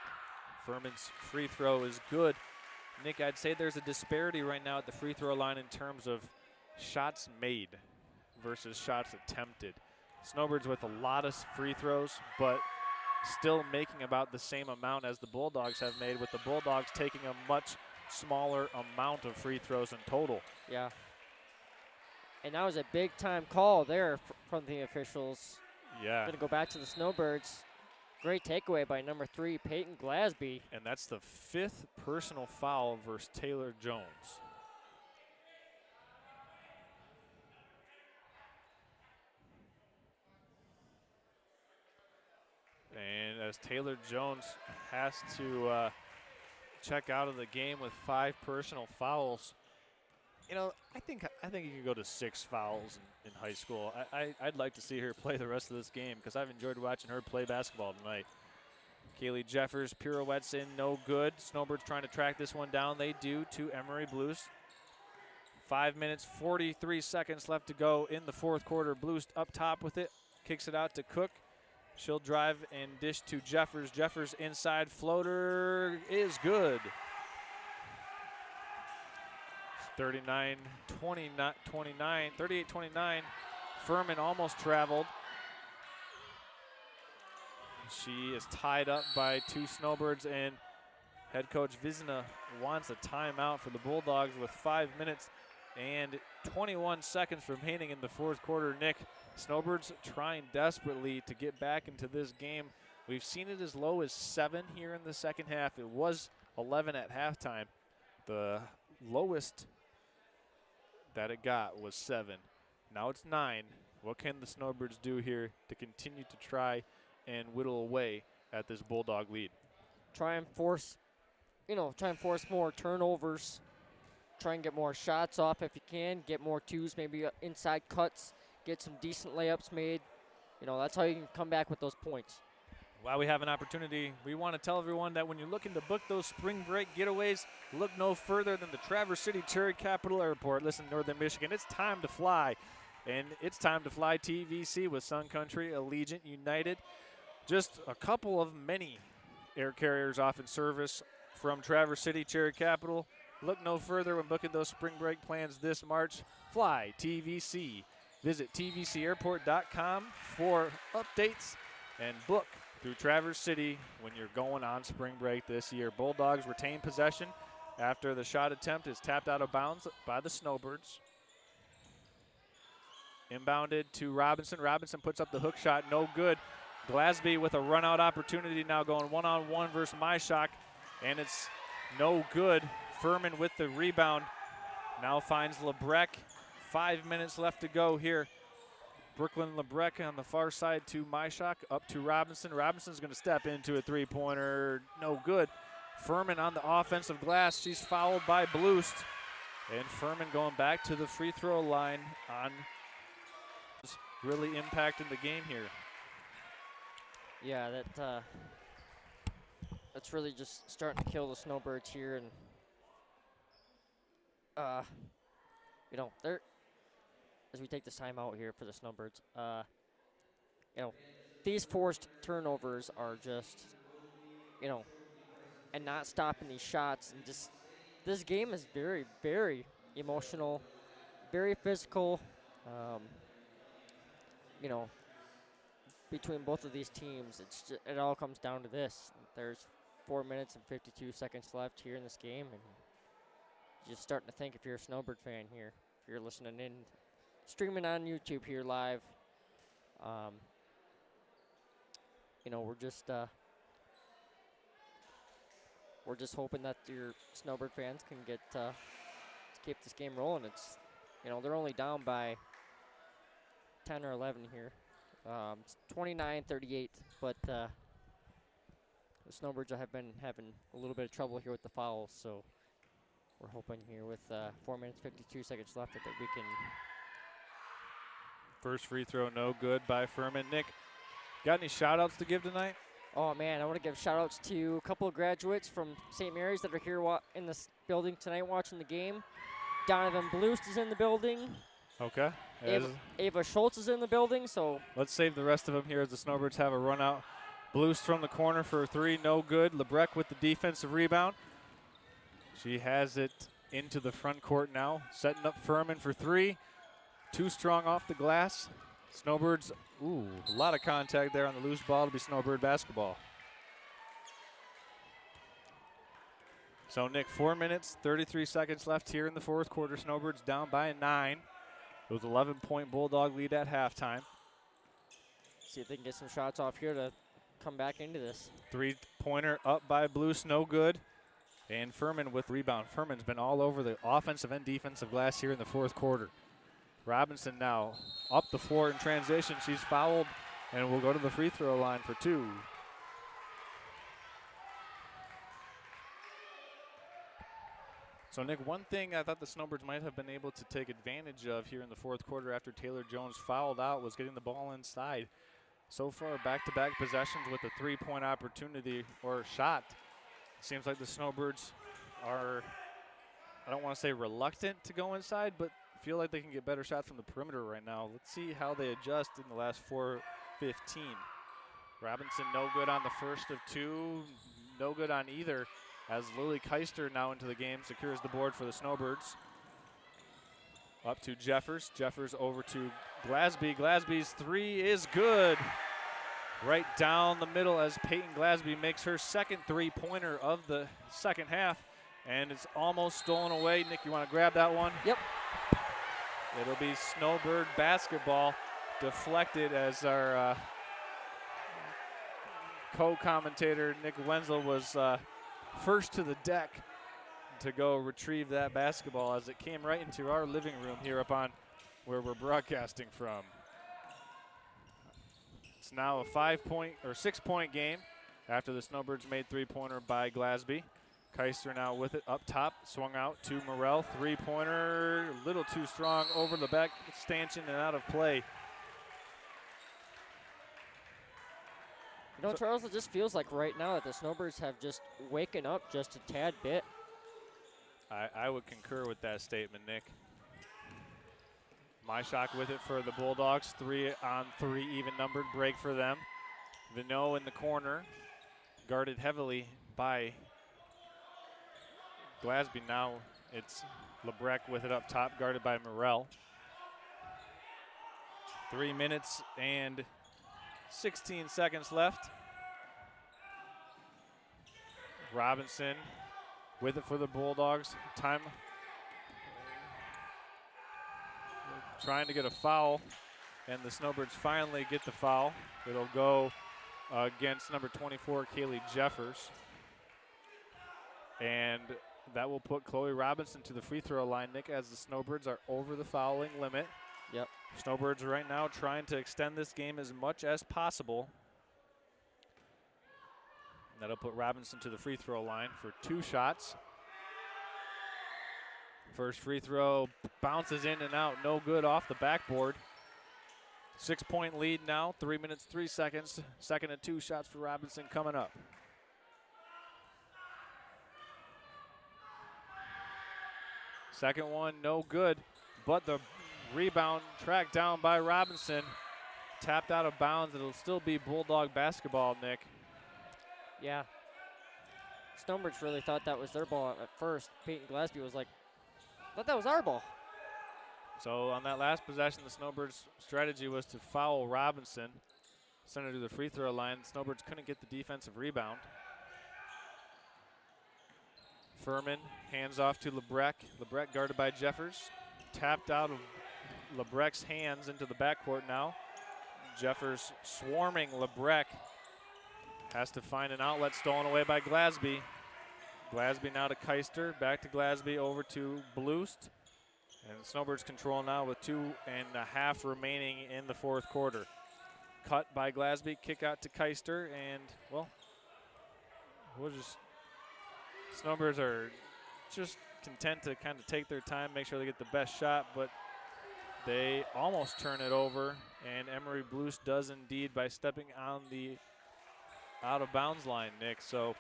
Furman's free throw is good. Nick, I'd say there's a disparity right now at the free throw line in terms of shots made versus shots attempted. Snowbirds with a lot of free throws, but still making about the same amount as the Bulldogs have made, with the Bulldogs taking a much smaller amount of free throws in total. Yeah. And that was a big-time call there from the officials. Yeah. Going to go back to the Snowbirds. Great takeaway by number 3, Peyton Glasby. And that's the 5th personal foul versus Taylor Jones. And as Taylor Jones has to check out of the game with 5 personal fouls, you know, I think you could go to 6 fouls in high school. I'd like to see her play the rest of this game because I've enjoyed watching her play basketball tonight. Kaylee Jeffers pirouettes in, no good. Snowbirds trying to track this one down. They do to Emery Blues. 5 minutes, 43 seconds left to go in the fourth quarter. Blues up top with it, kicks it out to Cook. She'll drive and dish to Jeffers. Jeffers inside floater is good. 38-29. Furman almost traveled. She is tied up by 2 Snowbirds, and head coach Vizna wants a timeout for the Bulldogs with 5 minutes and 21 seconds remaining in the fourth quarter. Nick, Snowbirds trying desperately to get back into this game. We've seen it as low as 7 here in the second half. It was 11 at halftime. The lowest that it got was 7. Now it's 9. What can the Snowbirds do here to continue to try and whittle away at this Bulldog lead? Try and force more turnovers. Try and get more shots off if you can. Get more 2s, maybe inside cuts. Get some decent layups made. You know, that's how you can come back with those points. While we have an opportunity, we want to tell everyone that when you're looking to book those spring break getaways, look no further than the Traverse City Cherry Capital Airport. Listen, Northern Michigan, it's time to fly. And it's time to fly TVC with Sun Country, Allegiant, United. Just a couple of many air carriers off in service from Traverse City Cherry Capital. Look no further when booking those spring break plans this March. Fly TVC. Visit tvcairport.com for updates and book through Traverse City when you're going on spring break this year. Bulldogs retain possession. after the shot attempt is tapped out of bounds by the Snowbirds. Inbounded to Robinson. Robinson puts up the hook shot, no good. Glasby with a run-out opportunity now going one-on-one versus Myshak, and it's no good. Furman with the rebound. Now finds Lebrecq. 5 minutes left to go here. Brooklyn Lebrecq on the far side to Myshak, up to Robinson. Robinson's going to step into a three-pointer, no good. Furman on the offensive glass. She's fouled by Bloost. And Furman going back to the free throw line on really impacting the game here. Yeah, that's really just starting to kill the Snowbirds here, and you know, they're, as we take this time out here for the Snowbirds, you know, these forced turnovers are just, you know, and not stopping these shots, and just this game is very, very emotional, very physical. You know, between both of these teams, it all comes down to this. There's 4 minutes and 52 seconds left here in this game, and you're just starting to think, if you're a Snowbird fan here, if you're listening in, streaming on YouTube here live, you know, we're just hoping that your Snowbird fans can get to keep this game rolling. It's, you know, they're only down by 10 or 11 here. It's 29-38, but the Snowbirds have been having a little bit of trouble here with the fouls, so we're hoping here with 4 minutes, 52 seconds left that we can. First free throw, no good by Furman. Nick, got any shout-outs to give tonight? Oh, man, I want to give shout-outs to a couple of graduates from St. Mary's that are here in this building tonight watching the game. Donovan Bloost is in the building. Okay. Ava Schultz is in the building, so. Let's save the rest of them here as the Snowbirds have a run out. Bloost from the corner for a three, no good. Lebrecq with the defensive rebound. She has it into the front court now, setting up Furman for three. Too strong off the glass. Snowbirds, ooh, a lot of contact there on the loose ball to be Snowbird basketball. So, Nick, 4 minutes, 33 seconds left here in the fourth quarter. Snowbirds down by 9. It was 11-point Bulldog lead at halftime. See if they can get some shots off here to come back into this. Three-pointer up by Blues, no good. And Furman with rebound. Furman's been all over the offensive and defensive glass here in the fourth quarter. Robinson now up the floor in transition. She's fouled and will go to the free throw line for two. So, Nick, one thing I thought the Snowbirds might have been able to take advantage of here in the fourth quarter after Taylor Jones fouled out was getting the ball inside. So far, back-to-back possessions with a three-point opportunity or shot. It seems like the Snowbirds are, I don't want to say reluctant to go inside, but feel like they can get better shots from the perimeter right now. Let's see how they adjust in the last 4:15. Robinson no good on the first of two, no good on either, as Lily Keister now into the game secures the board for the Snowbirds. Up to Jeffers. Jeffers over to Glasby. Glasby's three is good. Right down the middle as Peyton Glasby makes her second three-pointer of the second half. And it's almost stolen away. Nick, you want to grab that one? Yep. It'll be Snowbird basketball, deflected as our co-commentator Nick Wenzel was first to the deck to go retrieve that basketball as it came right into our living room here up on where we're broadcasting from. It's now a 5-point or 6-point game after the Snowbirds made three-pointer by Glasby. Keister now with it up top, swung out to Morrell. Three-pointer, a little too strong over the back, stanchion and out of play. You know, Charles, it just feels like right now that the Snowbirds have just waken up just a tad bit. I would concur with that statement, Nick. Myshak with it for the Bulldogs. 3-on-3 even-numbered break for them. Vinot in the corner, guarded heavily by Glasby. Now it's Lebrecq with it up top, guarded by Morrell. 3 minutes and 16 seconds left. Robinson with it for the Bulldogs. Time trying to get a foul, and the Snowbirds finally get the foul. It'll go against number 24, Kaylee Jeffers. And that will put Chloe Robinson to the free throw line, Nick, as the Snowbirds are over the fouling limit. Yep. Snowbirds right now trying to extend this game as much as possible. That'll put Robinson to the free throw line for 2 shots. First free throw bounces in and out, no good off the backboard. 6-point lead now, 3 minutes, 3 seconds. Second and 2 shots for Robinson coming up. Second one, no good, but the rebound tracked down by Robinson. Tapped out of bounds. It'll still be Bulldog basketball, Nick. Yeah. Snowbirds really thought that was their ball at first. Peyton Glasby was like, thought that was our ball. So on that last possession, the Snowbirds' strategy was to foul Robinson, send her to the free throw line. Snowbirds couldn't get the defensive rebound. Furman hands off to Lebrecht. Lebrecht guarded by Jeffers. Tapped out of Lebrecht's hands into the backcourt now. Jeffers swarming Lebrecht. Has to find an outlet, stolen away by Glasby. Glasby now to Keister, back to Glasby, over to Bloost. And Snowbirds control now with 2.5 remaining in the fourth quarter. Cut by Glasby, kick out to Keister, and, well, Snowbirds are just content to kind of take their time, make sure they get the best shot, but they almost turn it over, and Emery Bloost does indeed by stepping on the out-of-bounds line, Nick. So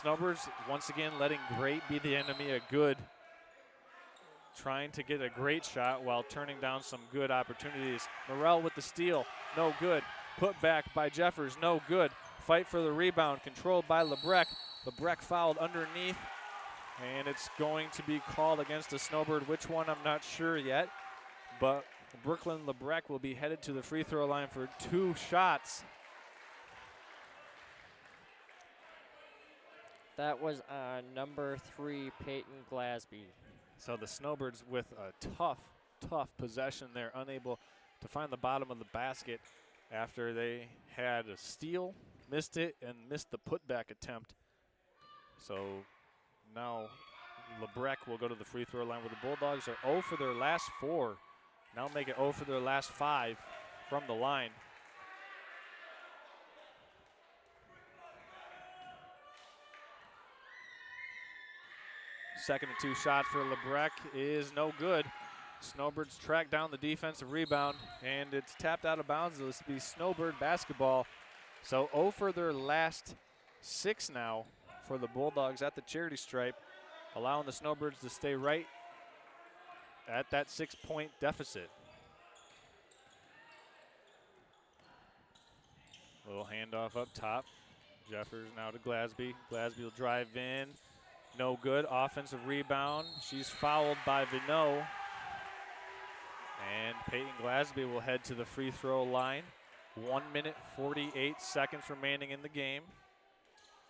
Snowbirds, once again, letting great be the enemy of good, trying to get a great shot while turning down some good opportunities. Morrell with the steal, no good. Put back by Jeffers, no good. Fight for the rebound, controlled by Lebrecht. Lebrecht fouled underneath, and it's going to be called against a Snowbird. Which one, I'm not sure yet, but Brooklyn Lebrecht will be headed to the free throw line for 2 shots. That was number 3, Peyton Glasby. So the Snowbirds with a tough possession. They're unable to find the bottom of the basket after they had a steal, missed it, and missed the putback attempt. So now Lebrecht will go to the free throw line where the Bulldogs are 0 for their last 4. Now make it 0 for their last 5 from the line. Second and 2 shot for Lebrecht is no good. Snowbirds track down the defensive rebound, and it's tapped out of bounds. This will be Snowbird basketball. So 0 for their last 6 now for the Bulldogs at the charity stripe, allowing the Snowbirds to stay right at that 6-point deficit. Little handoff up top. Jeffers now to Glasby. Glasby will drive in. No good. Offensive rebound. She's fouled by Vinot. And Peyton Glasby will head to the free throw line. 1 minute, 48 seconds remaining in the game.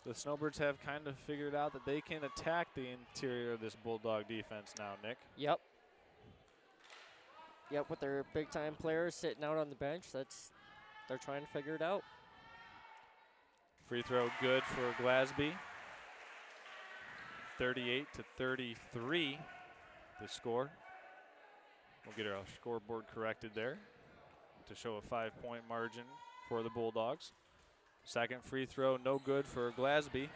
The Snowbirds have kind of figured out that they can attack the interior of this Bulldog defense now, Nick. Yep. Yep, with their big-time players sitting out on the bench, they're trying to figure it out. Free throw good for Glasby. 38-33, the score. We'll get our scoreboard corrected there to show a 5-point margin for the Bulldogs. Second free throw, no good for Glasby.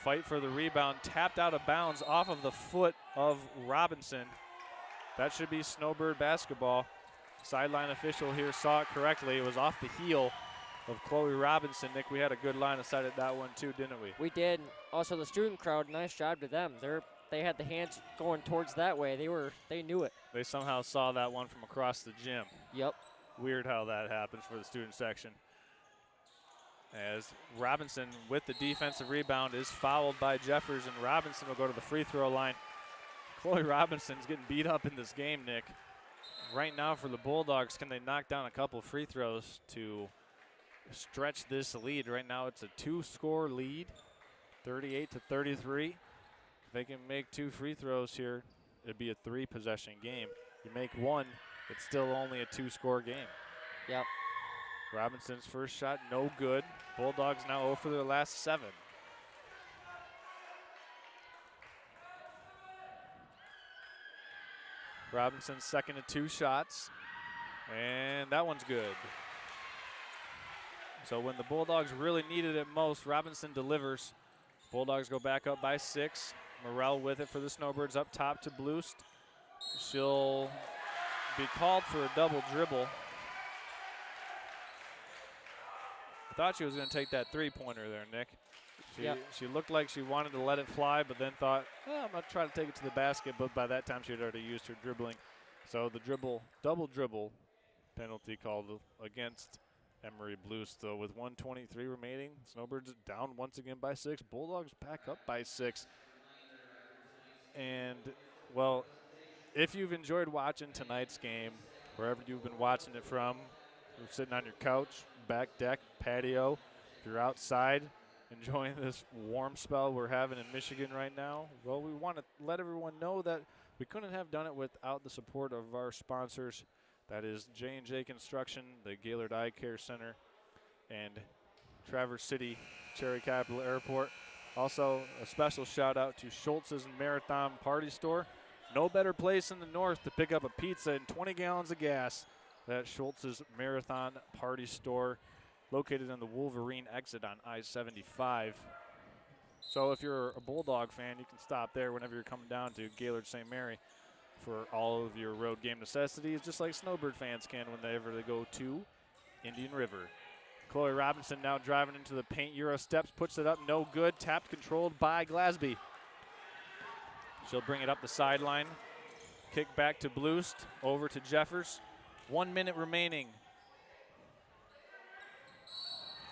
Fight for the rebound, tapped out of bounds off of the foot of Robinson. That should be Snowbird basketball. Sideline official here saw it correctly. It was off the heel of Chloe Robinson. Nick, we had a good line of sight at that one too, didn't we? We did. Also, the student crowd, nice job to them. They had the hands going towards that way. They knew it. They somehow saw that one from across the gym. Yep. Weird how that happens for the student section. As Robinson with the defensive rebound is fouled by Jeffers, and Robinson will go to the free throw line. Chloe Robinson's getting beat up in this game, Nick. Right now for the Bulldogs, can they knock down a couple free throws to stretch this lead? Right now it's a 2-score lead. 38-33. If they can make 2 free throws here, it'd be a 3-possession game. You make 1, it's still only a 2-score game. Yep. Robinson's first shot, no good. Bulldogs now 0 for their last 7. Robinson's second to 2 shots, and that one's good. So when the Bulldogs really needed it most, Robinson delivers. Bulldogs go back up by 6. Morrell with it for the Snowbirds up top to Blust. She'll be called for a double dribble. I thought she was going to take that 3-pointer there, Nick. She looked like she wanted to let it fly, but then thought, I'm going to try to take it to the basket, but by that time she had already used her dribbling. So the double dribble penalty called against Emery Blust. So with 1:23 remaining, Snowbirds down once again by 6. Bulldogs back up by 6. And, well, if you've enjoyed watching tonight's game, wherever you've been watching it from, you're sitting on your couch, back deck, patio, if you're outside enjoying this warm spell we're having in Michigan right now, well, we want to let everyone know that we couldn't have done it without the support of our sponsors. That is J&J Construction, the Gaylord Eye Care Center, and Traverse City Cherry Capital Airport. Also, a special shout out to Schultz's Marathon Party Store. No better place in the north to pick up a pizza and 20 gallons of gas. That's Schultz's Marathon Party Store, located on the Wolverine exit on I-75. So if you're a Bulldog fan, you can stop there whenever you're coming down to Gaylord St. Mary for all of your road game necessities, just like Snowbird fans can whenever they go to Indian River. Chloe Robinson now driving into the paint. Euro steps, puts it up, no good. Tapped, controlled by Glasby. She'll bring it up the sideline. Kick back to Blust, over to Jeffers. 1 minute remaining.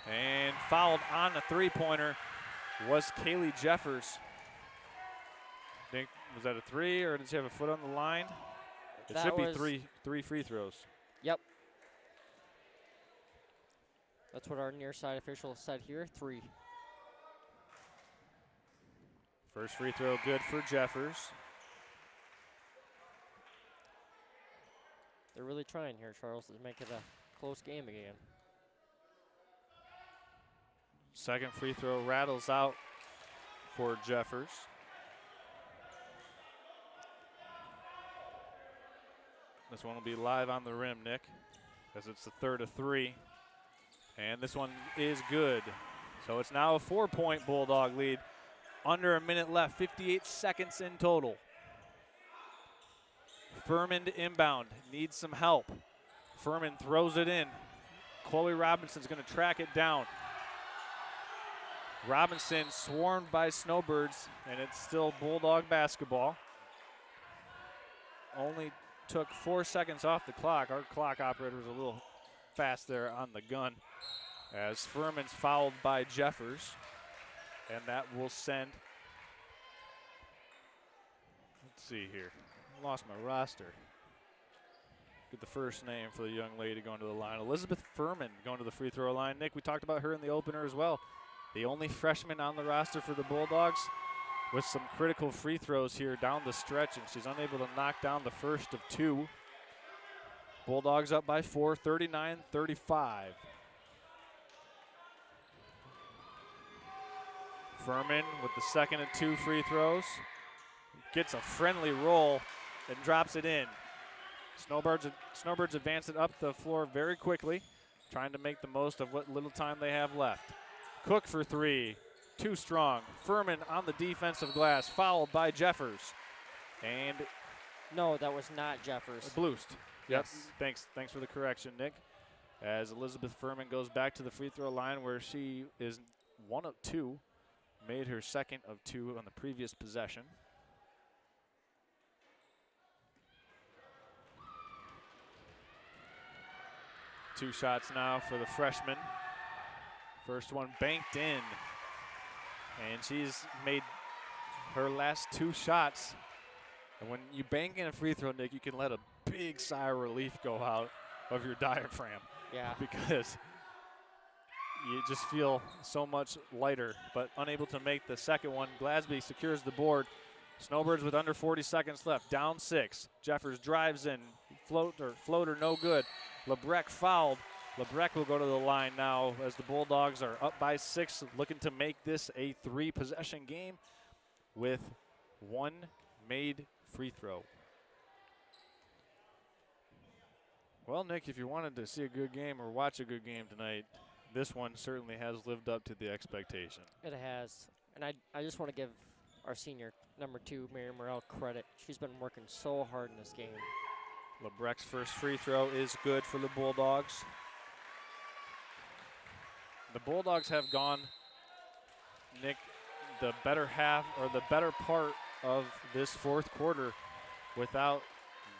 And fouled on the 3-pointer was Kaylee Jeffers. Think, was that a 3 or did she have a foot on the line? It that should be three free throws. Yep. That's what our near side official said here, 3. First free throw good for Jeffers. They're really trying here, Charles, to make it a close game again. Second free throw rattles out for Jeffers. This one will be live on the rim, Nick, as it's the third of 3. And this one is good. So it's now a 4-point Bulldog lead. Under a minute left, 58 seconds in total. Furman to inbound, needs some help. Furman throws it in. Chloe Robinson's going to track it down. Robinson swarmed by Snowbirds, and it's still Bulldog basketball. Only took 4 seconds off the clock. Our clock operator was a little fast there on the gun, as Furman's fouled by Jeffers, and that will send, let's see here, lost my roster. Get the first name for the young lady going to the line. Elizabeth Furman going to the free throw line. Nick, we talked about her in the opener as well. The only freshman on the roster for the Bulldogs with some critical free throws here down the stretch, and she's unable to knock down the first of 2. Bulldogs up by 4, 39-35. Furman with the second of 2 free throws. Gets a friendly roll and drops it in. Snowbirds advance it up the floor very quickly, trying to make the most of what little time they have left. Cook for 3, too strong. Furman on the defensive glass, fouled by Jeffers. And no, that was not Jeffers. Blust. Yes. Yep. Thanks for the correction, Nick. As Elizabeth Furman goes back to the free throw line where she is 1 of 2, made her second of 2 on the previous possession. Two shots now for the freshman. First one banked in, and she's made her last 2 shots. And when you bank in a free throw, Nick, you can let a big sigh of relief go out of your diaphragm. Yeah. Because you just feel so much lighter, but unable to make the second one. Glasby secures the board. Snowbirds with under 40 seconds left, down 6. Jeffers drives in, floater no good. Lebrecht fouled. Lebrecht will go to the line now as the Bulldogs are up by 6, looking to make this a 3-possession game with 1 made free throw. Well, Nick, if you wanted to see a good game or watch a good game tonight, this one certainly has lived up to the expectation. It has. And I just want to give our senior, number 2, Mary Morrell, credit. She's been working so hard in this game. Lebrecht's first free throw is good for the Bulldogs. The Bulldogs have gone, Nick, the better half or the better part of this fourth quarter without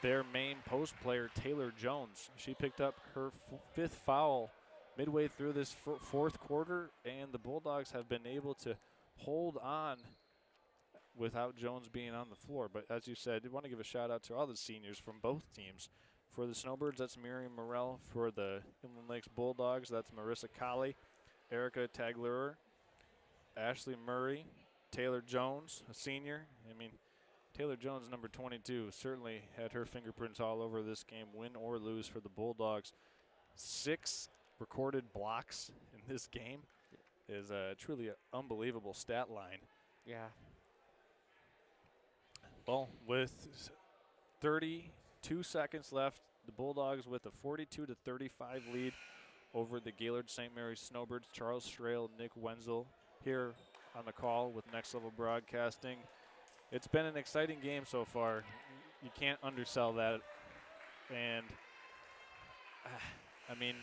their main post player, Taylor Jones. She picked up her 5th foul midway through this fourth quarter, and the Bulldogs have been able to hold on without Jones being on the floor. But as you said, I want to give a shout out to all the seniors from both teams. For the Snowbirds, that's Miriam Morrell. For the Inland Lakes Bulldogs, that's Marissa Colley, Erica Taglerer, Ashley Murray, Taylor Jones, a senior. I mean, Taylor Jones, number 22, certainly had her fingerprints all over this game, win or lose for the Bulldogs. 6 recorded blocks in this game is truly an unbelievable stat line. Yeah. Well, with 32 seconds left, the Bulldogs with a 42-35 lead over the Gaylord St. Mary's Snowbirds. Charles Schrail, Nick Wenzel here on the call with Next Level Broadcasting. It's been an exciting game so far. You can't undersell that. And, I mean,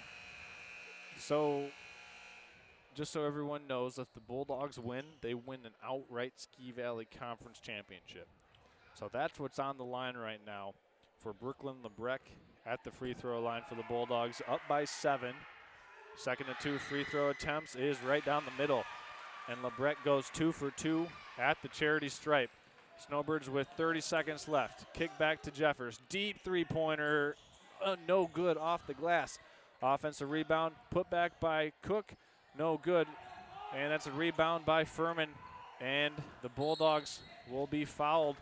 so just so everyone knows, if the Bulldogs win, they win an outright Ski Valley Conference Championship. So that's what's on the line right now for Brooklyn Lebrecht at the free throw line for the Bulldogs, up by 7. 2nd and 2 free throw attempts is right down the middle. And Lebrecht goes 2 for 2 at the charity stripe. Snowbirds with 30 seconds left. Kick back to Jeffers. Deep three-pointer. No good off the glass. Offensive rebound put back by Cook. No good. And that's a rebound by Furman. And the Bulldogs will be fouled.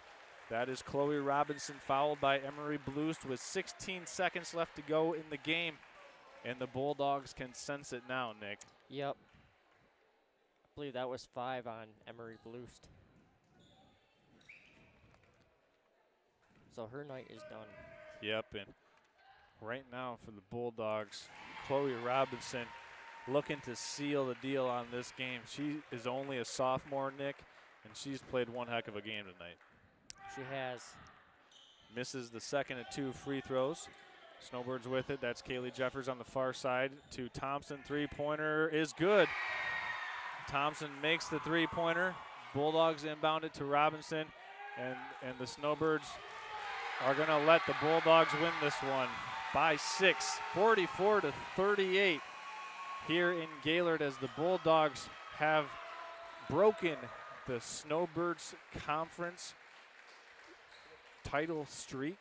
That is Chloe Robinson fouled by Emery Blust with 16 seconds left to go in the game. And the Bulldogs can sense it now, Nick. Yep. I believe that was 5 on Emery Blust. So her night is done. Yep, and right now for the Bulldogs, Chloe Robinson looking to seal the deal on this game. She is only a sophomore, Nick, and she's played one heck of a game tonight. She has. Misses the 2nd and 2 free throws. Snowbirds with it. That's Kaylee Jeffers on the far side to Thompson. Three-pointer is good. Thompson makes the three-pointer. Bulldogs inbound it to Robinson, and the Snowbirds are going to let the Bulldogs win this one by 6, 44-38 here in Gaylord, as the Bulldogs have broken the Snowbirds Conference title streak,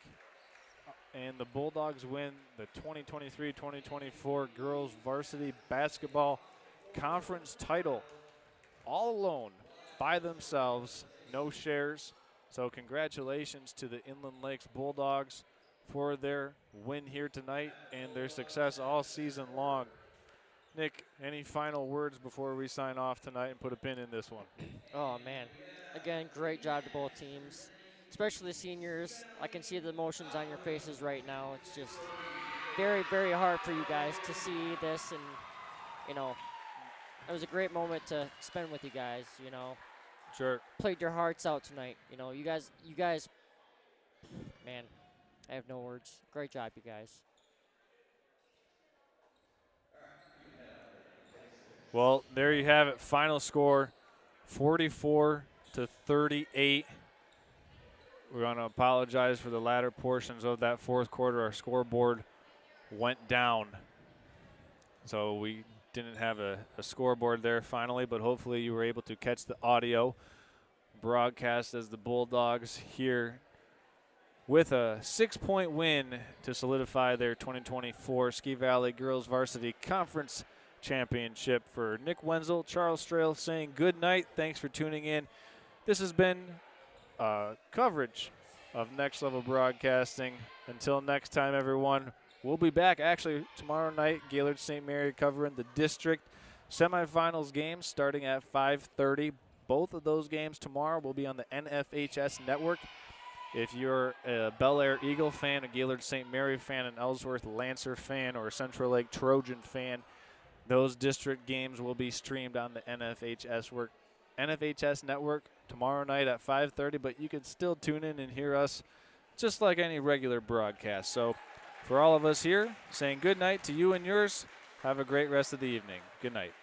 and the Bulldogs win the 2023-2024 Girls Varsity Basketball Conference title all alone, by themselves, no shares. So congratulations to the Inland Lakes Bulldogs for their win here tonight and their success all season long. Nick, any final words before we sign off tonight and put a pin in this one? Oh, man. Again, great job to both teams, especially the seniors. I can see the emotions on your faces right now. It's just very, very hard for you guys to see this, and, you know, it was a great moment to spend with you guys, you know. Sure. Played your hearts out tonight. You know, you guys, man, I have no words. Great job, you guys. Well, there you have it. Final score, 44-38. We're going to apologize for the latter portions of that fourth quarter. Our scoreboard went down, so we didn't have a scoreboard there finally, but hopefully you were able to catch the audio broadcast as the Bulldogs here with a 6-point win to solidify their 2024 Ski Valley Girls Varsity Conference championship. For Nick Wenzel, Charles Strail saying good night. Thanks for tuning in. This has been coverage of Next Level Broadcasting. Until next time, everyone, we'll be back actually tomorrow night. Gaylord St. Mary covering the district semifinals games starting at 5:30. Both of those games tomorrow will be on the NFHS network. If you're a Bel Air Eagle fan, a Gaylord St. Mary fan, an Ellsworth Lancer fan, or a Central Lake Trojan fan, those district games will be streamed on the NFHS network tomorrow night at 5:30, but you can still tune in and hear us just like any regular broadcast. So for all of us here, saying good night to you and yours, have a great rest of the evening. Good night.